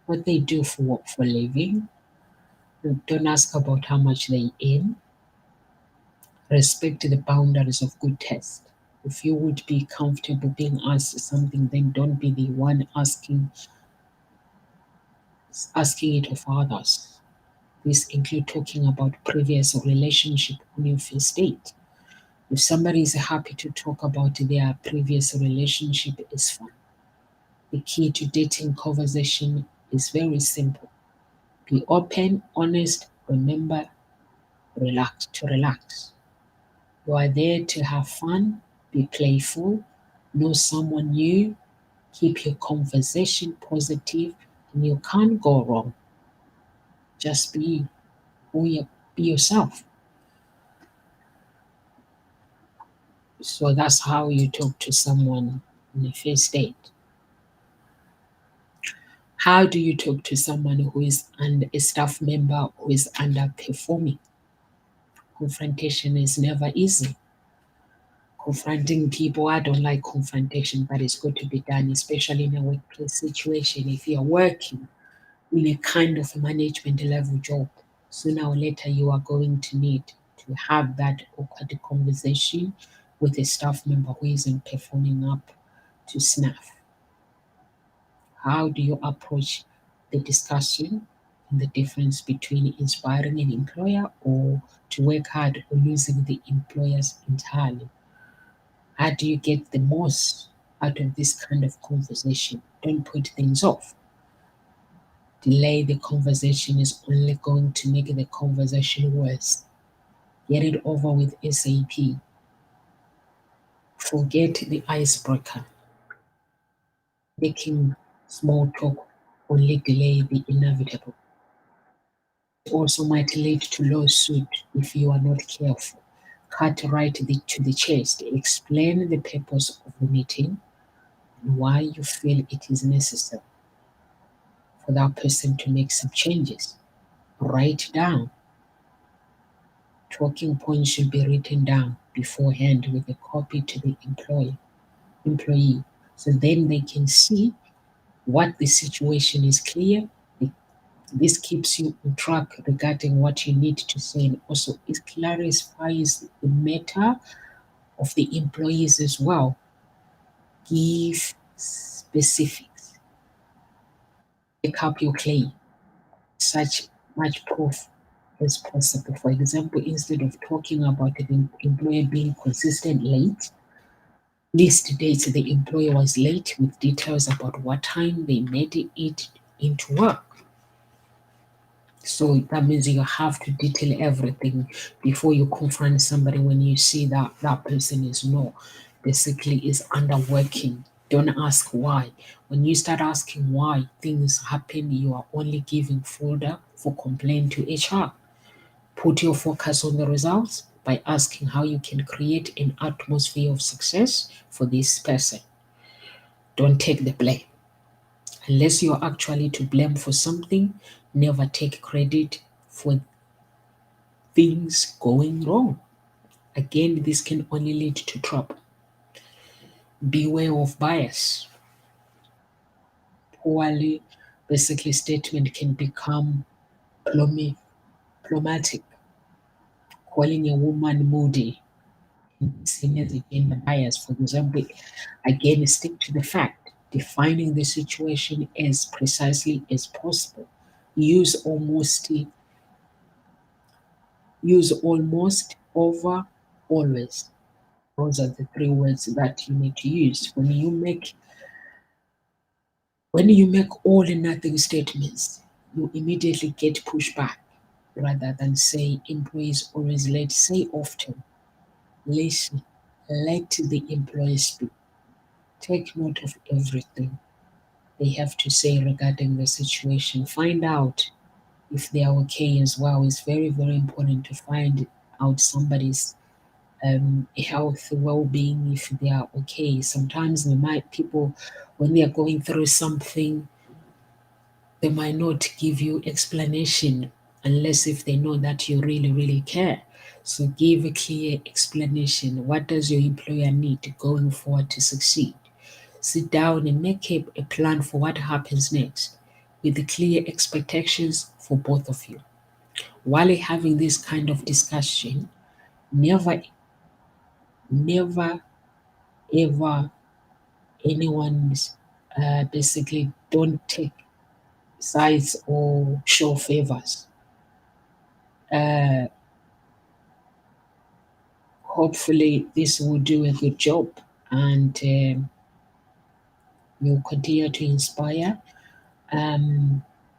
what they do for a living. Don't ask about how much they earn. Respect the boundaries of good taste. If you would be comfortable being asked something, then don't be the one asking it of others. This include talking about previous relationship on your first date. If somebody is happy to talk about their previous relationship, it's fine. The key to dating conversation is very simple. Be open, honest, remember, relax. You are there to have fun, be playful, know someone new, keep your conversation positive, and you can't go wrong. Just be yourself. So that's how you talk to someone on the first date. How do you talk to someone who is a staff member who is underperforming? Confrontation is never easy. Confronting people, I don't like confrontation, but it's got to be done, especially in a workplace situation. If you're working in a kind of management level job, sooner or later you are going to need to have that awkward conversation with a staff member who isn't performing up to snuff. How do you approach the discussion and the difference between inspiring an employer or to work hard or losing the employers entirely? How do you get the most out of this kind of conversation? Don't put things off. Delay the conversation is only going to make the conversation worse. Get it over with SAP. Forget the icebreaker. Making small talk only delay the inevitable. It also might lead to lawsuit if you are not careful. Cut right to the chase. Explain the purpose of the meeting and why you feel it is necessary for that person to make some changes. Write down. Talking points should be written down beforehand with a copy to the employee. So then they can see what the situation is clear. This keeps you on track regarding what you need to say, and also it clarifies the matter of the employees as well. Give specifics. Pick up your claim. Such much proof as possible. For example, instead of talking about the employer being consistent late, list dates the employer was late with details about what time they made it into work. So that means you have to detail everything before you confront somebody when you see that that person basically is underworking. Don't ask why. When you start asking why things happen, you are only giving fodder for complaint to HR. Put your focus on the results by asking how you can create an atmosphere of success for this person. Don't take the blame. Unless you're actually to blame for something, never take credit for things going wrong. Again, this can only lead to trouble. Beware of bias. Poorly, basically, statement can become diplomatic, calling a woman moody, seen as a gender bias. For example, again, stick to the fact, defining the situation as precisely as possible. Use almost over always. Those are the three words that you need to use. When you make all and nothing statements, you immediately get pushback. Rather than say employees always late, say often. Listen. Let the employees speak. Take note of everything they have to say regarding the situation. Find out if they are okay as well. It's very, very important to find out somebody's health, well-being, if they are okay. Sometimes people, when they are going through something, they might not give you explanation unless if they know that you really, really care. So give a clear explanation. What does your employer need going forward to succeed? Sit down and make a plan for what happens next with the clear expectations for both of you. While having this kind of discussion, never, never, ever anyone's basically don't take sides or show favors. Uh, Hopefully, this will do a good job, and you'll continue to inspire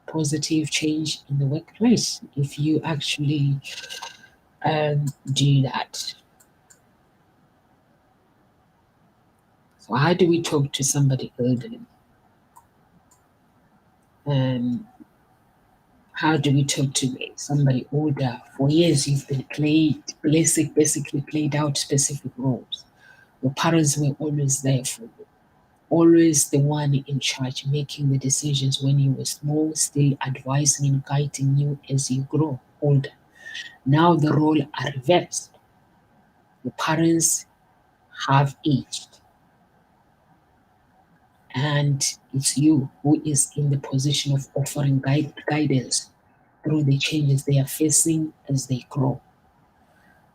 positive change in the workplace if you actually do that. So, how do we talk to somebody elderly? How do we talk to somebody older? For years, you've been basically played out specific roles. Your parents were always there for you, always the one in charge, making the decisions when you were small, still advising and guiding you as you grow older. Now the role are reversed. The parents have aged, and it's you who is in the position of offering guidance through the changes they are facing as they grow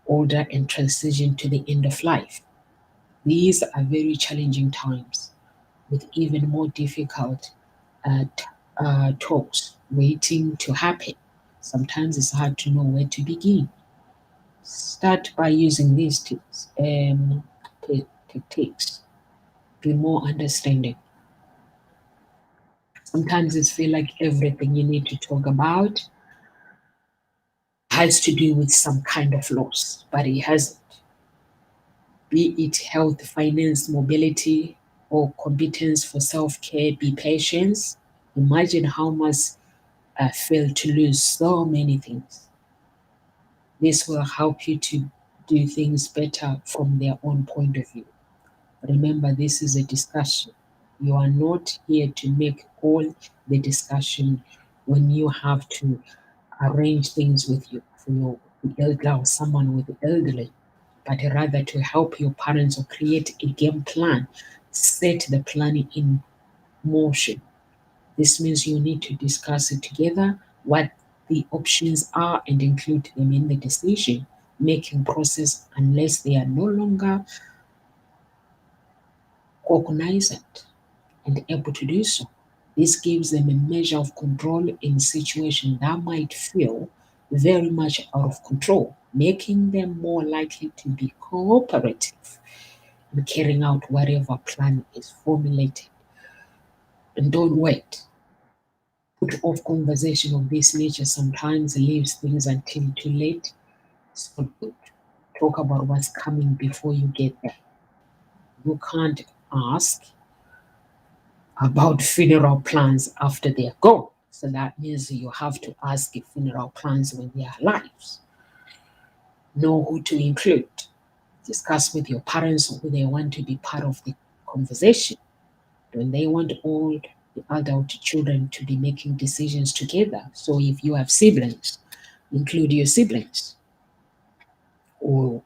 older and transition to the end of life. These are very challenging times with even more difficult talks waiting to happen. Sometimes it's hard to know where to begin. Start by using these tips and techniques. Be more understanding. Sometimes it feels like everything you need to talk about has to do with some kind of loss, but it hasn't. Be it health, finance, mobility, or competence for self-care, be patient. Imagine how much I feel to lose so many things. This will help you to do things better from their own point of view. Remember, this is a discussion. You are not here to make all the discussion when you have to arrange things with you for your elder or someone with the elderly, but rather to help your parents or create a game plan, set the plan in motion. This means you need to discuss it together, what the options are, and include them in the decision making process unless they are no longer cognizant and able to do so. This gives them a measure of control in situations that might feel very much out of control, making them more likely to be cooperative in carrying out whatever plan is formulated. And don't wait. Put off conversation of this nature sometimes leaves things until too late. It's not good. Talk about what's coming before you get there. You can't ask about funeral plans after they are gone. So that means you have to ask if funeral plans when they are alive. Know who to include. Discuss with your parents who they want to be part of the conversation. When they want all the adult children to be making decisions together. So if you have siblings, include your siblings. Or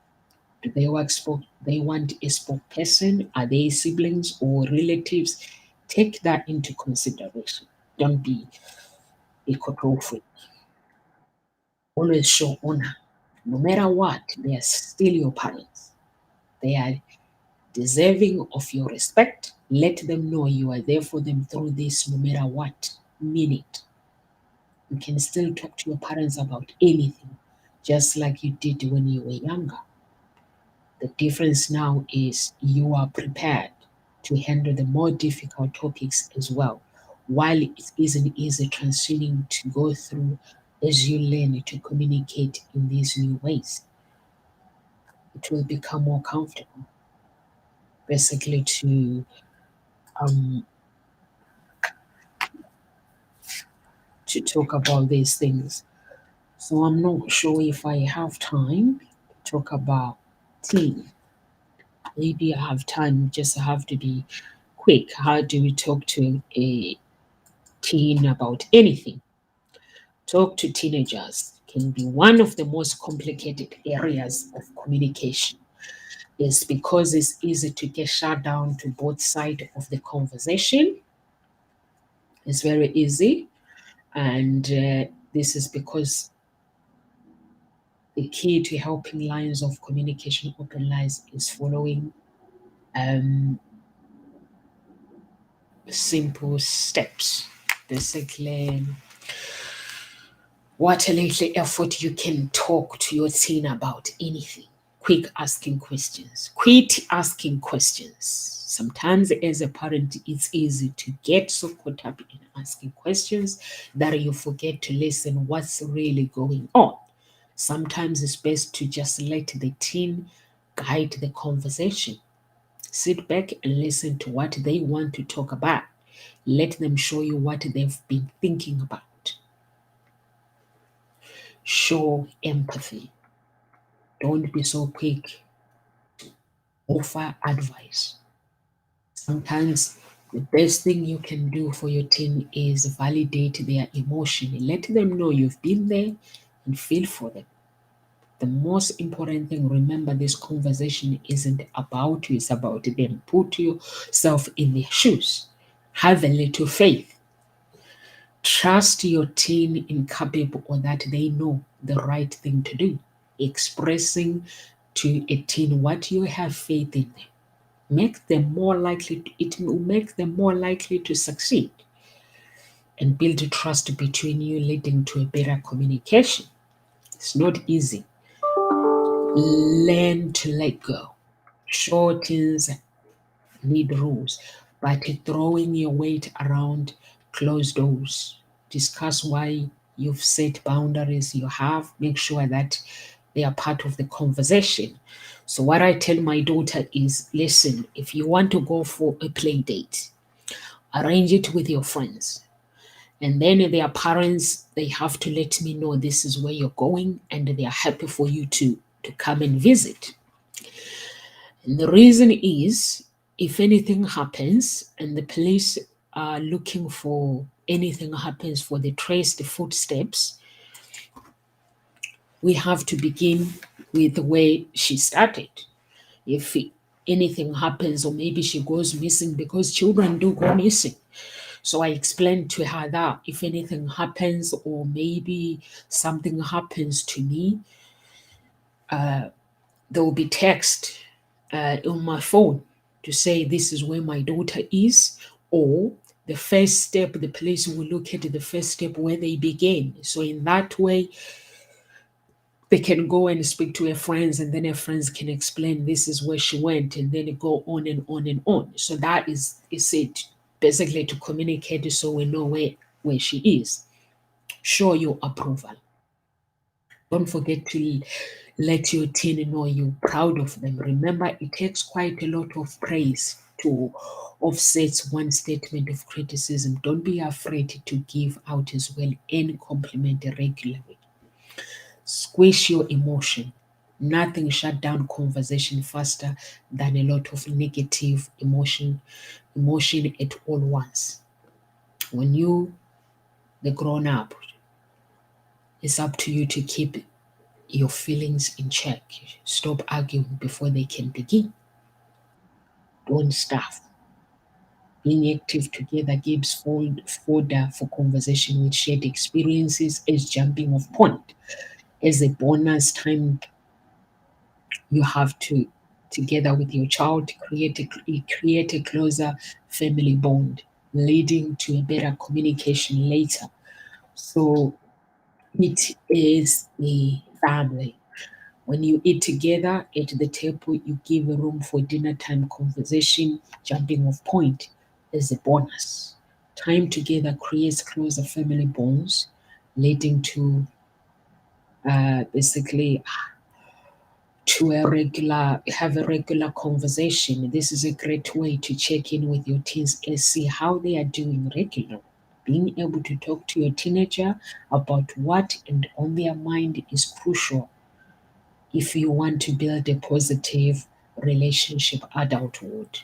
do they want a spokesperson? Are they siblings or relatives? Take that into consideration. Don't be a control freak. Always show honor. No matter what, they are still your parents. They are deserving of your respect. Let them know you are there for them through this no matter what. Mean it. You can still talk to your parents about anything, just like you did when you were younger. The difference now is you are prepared to handle the more difficult topics as well. While it isn't easy transitioning to go through as you learn to communicate in these new ways, it will become more comfortable. Basically, um, to talk about these things. So I'm not sure if I have time to talk about teen. Maybe I have time, just have to be quick. How do we talk to a teen about anything? Talk to teenagers can be one of the most complicated areas of communication. It's because it's easy to get shut down to both sides of the conversation. It's very easy. And this is because the key to helping lines of communication open lies is following simple steps. Basically, what a little effort you can talk to your teen about anything. Quick asking questions. Quit asking questions. Sometimes, as a parent, it's easy to get so caught up in asking questions that you forget to listen what's really going on. Sometimes it's best to just let the teen guide the conversation. Sit back and listen to what they want to talk about. Let them show you what they've been thinking about. Show empathy. Don't be so quick to offer advice. Sometimes the best thing you can do for your teen is validate their emotion. Let them know you've been there and feel for them. The most important thing, remember, this conversation isn't about you, it's about them. Put yourself in their shoes. Have a little faith. Trust your teen incapable or that they know the right thing to do. Expressing to a teen what you have faith in them. It will make them more likely to succeed and build trust between you, leading to a better communication. It's not easy. Learn to let go. Sure, teens need rules, but throwing your weight around closed doors. Discuss why you've set boundaries you have. Make sure that they are part of the conversation. So, what I tell my daughter is listen, if you want to go for a play date, arrange it with your friends. And then their parents, they have to let me know this is where you're going and they are happy for you to come and visit. And the reason is if anything happens and the police are looking for anything happens for the traced footsteps, we have to begin with the way she started. If anything happens or maybe she goes missing, because children do go missing. So I explained to her that if anything happens or maybe something happens to me, there will be text on my phone to say this is where my daughter is, or the first step, the police will look at the first step where they began. So in that way, they can go and speak to her friends, and then her friends can explain this is where she went, and then it go on and on and on. So that is it, basically to communicate so we know where she is. Show your approval. Don't forget to let your teen know you're proud of them. Remember, it takes quite a lot of praise to offset one statement of criticism. Don't be afraid to give out as well and compliment regularly. Squish your emotion. Nothing shut down conversation faster than a lot of negative emotion at all once. When you, the grown up, it's up to you to keep your feelings in check. Stop arguing before they can begin. Don't starve. Being active together gives fodder for conversation with shared experiences as jumping off point. As a bonus time, you have to, together with your child, create a closer family bond, leading to a better communication later. So it is a family. When you eat together at the table, you give room for dinner time conversation, jumping off point as a bonus. Time together creates closer family bonds, leading to basically to have a regular conversation. This is a great way to check in with your teens and see how they are doing regularly. Being able to talk to your teenager about what and on their mind is crucial if you want to build a positive relationship adulthood.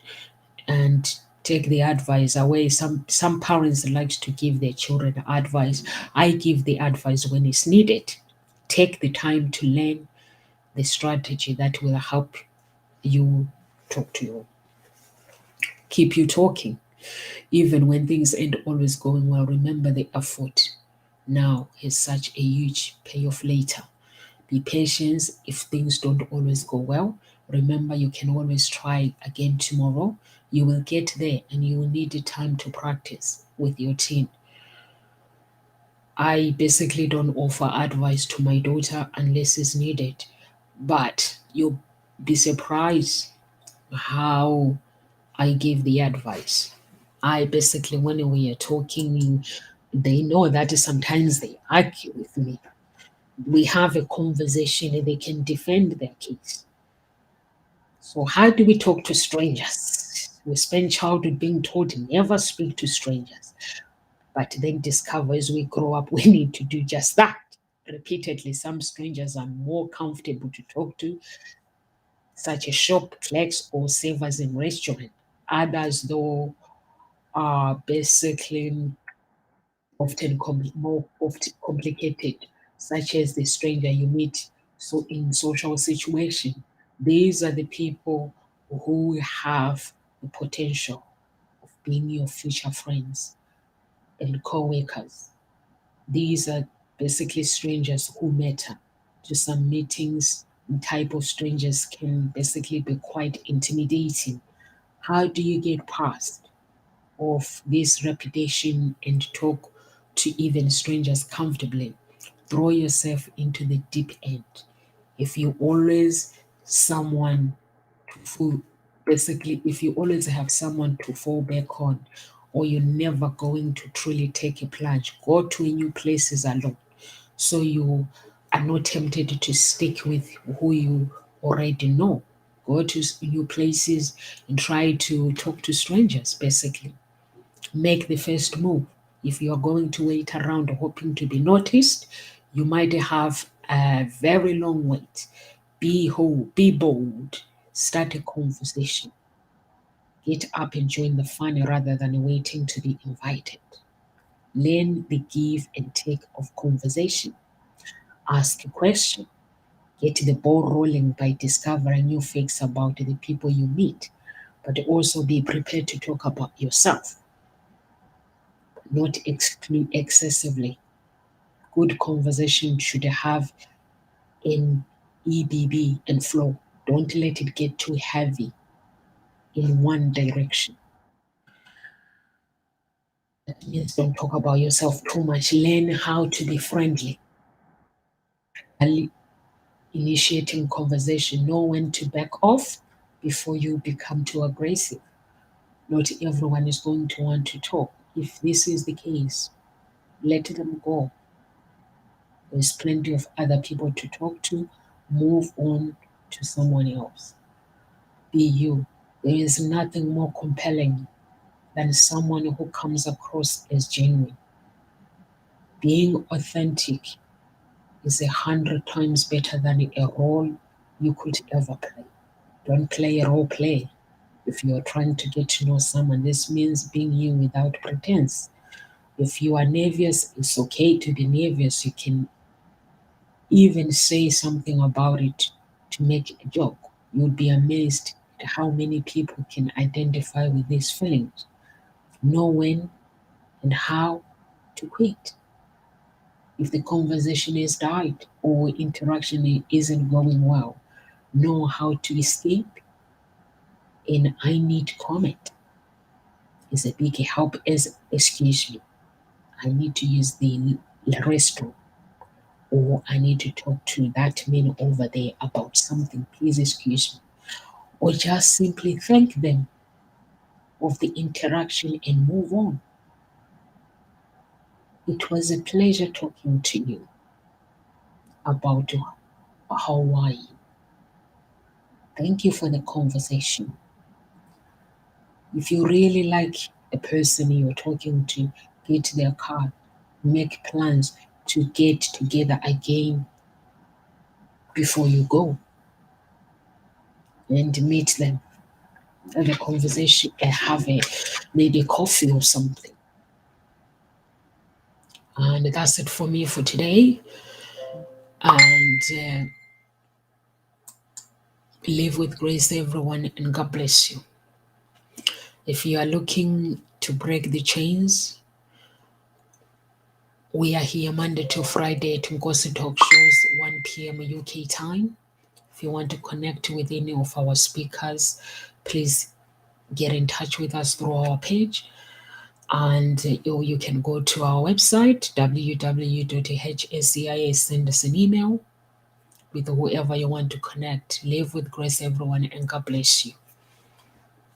And take the advice away. Some parents like to give their children advice. I give the advice when it's needed. Take the time to learn the strategy that will help you talk to you, keep you talking. Even when things ain't always going well, remember the effort now has such a huge payoff later. Be patient if things don't always go well. Remember, you can always try again tomorrow. You will get there and you will need the time to practice with your teen. I basically don't offer advice to my daughter unless it's needed. But you'll be surprised how I give the advice. I basically, when we are talking, they know that sometimes they argue with me. We have a conversation and they can defend their case. So, how do we talk to strangers? We spend childhood being taught never speak to strangers, but then discover as we grow up we need to do just that. Repeatedly, some strangers are more comfortable to talk to, such as shop clerks or servers in restaurant. Others, though, are basically more often complicated, such as the stranger you meet so in social situation. These are the people who have the potential of being your future friends and co-workers. These are basically strangers who matter. To some meetings, the type of strangers can basically be quite intimidating. How do you get past of this reputation and talk to even strangers comfortably? Throw yourself into the deep end. If you always someone to fall, basically, if you always have someone to fall back on, or you're never going to truly take a plunge, go to new places alone. So you are not tempted to stick with who you already know. Go to new places and try to talk to strangers, basically. Make the first move. If you're going to wait around hoping to be noticed, you might have a very long wait. Be bold, start a conversation. Get up and join the fun rather than waiting to be invited. Learn the give and take of conversation. Ask a question. Get the ball rolling by discovering new facts about the people you meet, but also be prepared to talk about yourself, not exclude excessively. Good conversation should have an EBB and flow. Don't let it get too heavy in one direction. That means don't talk about yourself too much. Learn how to be friendly. Initiating conversation. Know when to back off before you become too aggressive. Not everyone is going to want to talk. If this is the case, let them go. There's plenty of other people to talk to. Move on to someone else. Be you. There is nothing more compelling than someone who comes across as genuine. Being authentic is 100 times better than a role you could ever play. Don't play a role play. If you are trying to get to know someone, this means being you without pretense. If you are nervous, it's okay to be nervous. You can even say something about it to make a joke. You'll be amazed at how many people can identify with these feelings. Know when and how to quit. If the conversation is died or interaction isn't going well, know how to escape. And I need comment is a big help. As excuse me, I need to use the restroom, or I need to talk to that man over there about something. Please excuse me, or just simply thank them of the interaction and move on. It was a pleasure talking to you about Hawaii. Thank you for the conversation. If you really like a person you're talking to, get their card, make plans to get together again before you go, and meet them, have a conversation, and have maybe coffee or something. And that's it for me for today. And live with grace, everyone, and God bless you. If you are looking to break the chains, we are here Monday to Friday at Ngozi Talk Shows, 1 p.m. UK time. If you want to connect with any of our speakers, please get in touch with us through our page. And you can go to our website, www.hscis, send us an email with whoever you want to connect. Live with grace, everyone, and God bless you.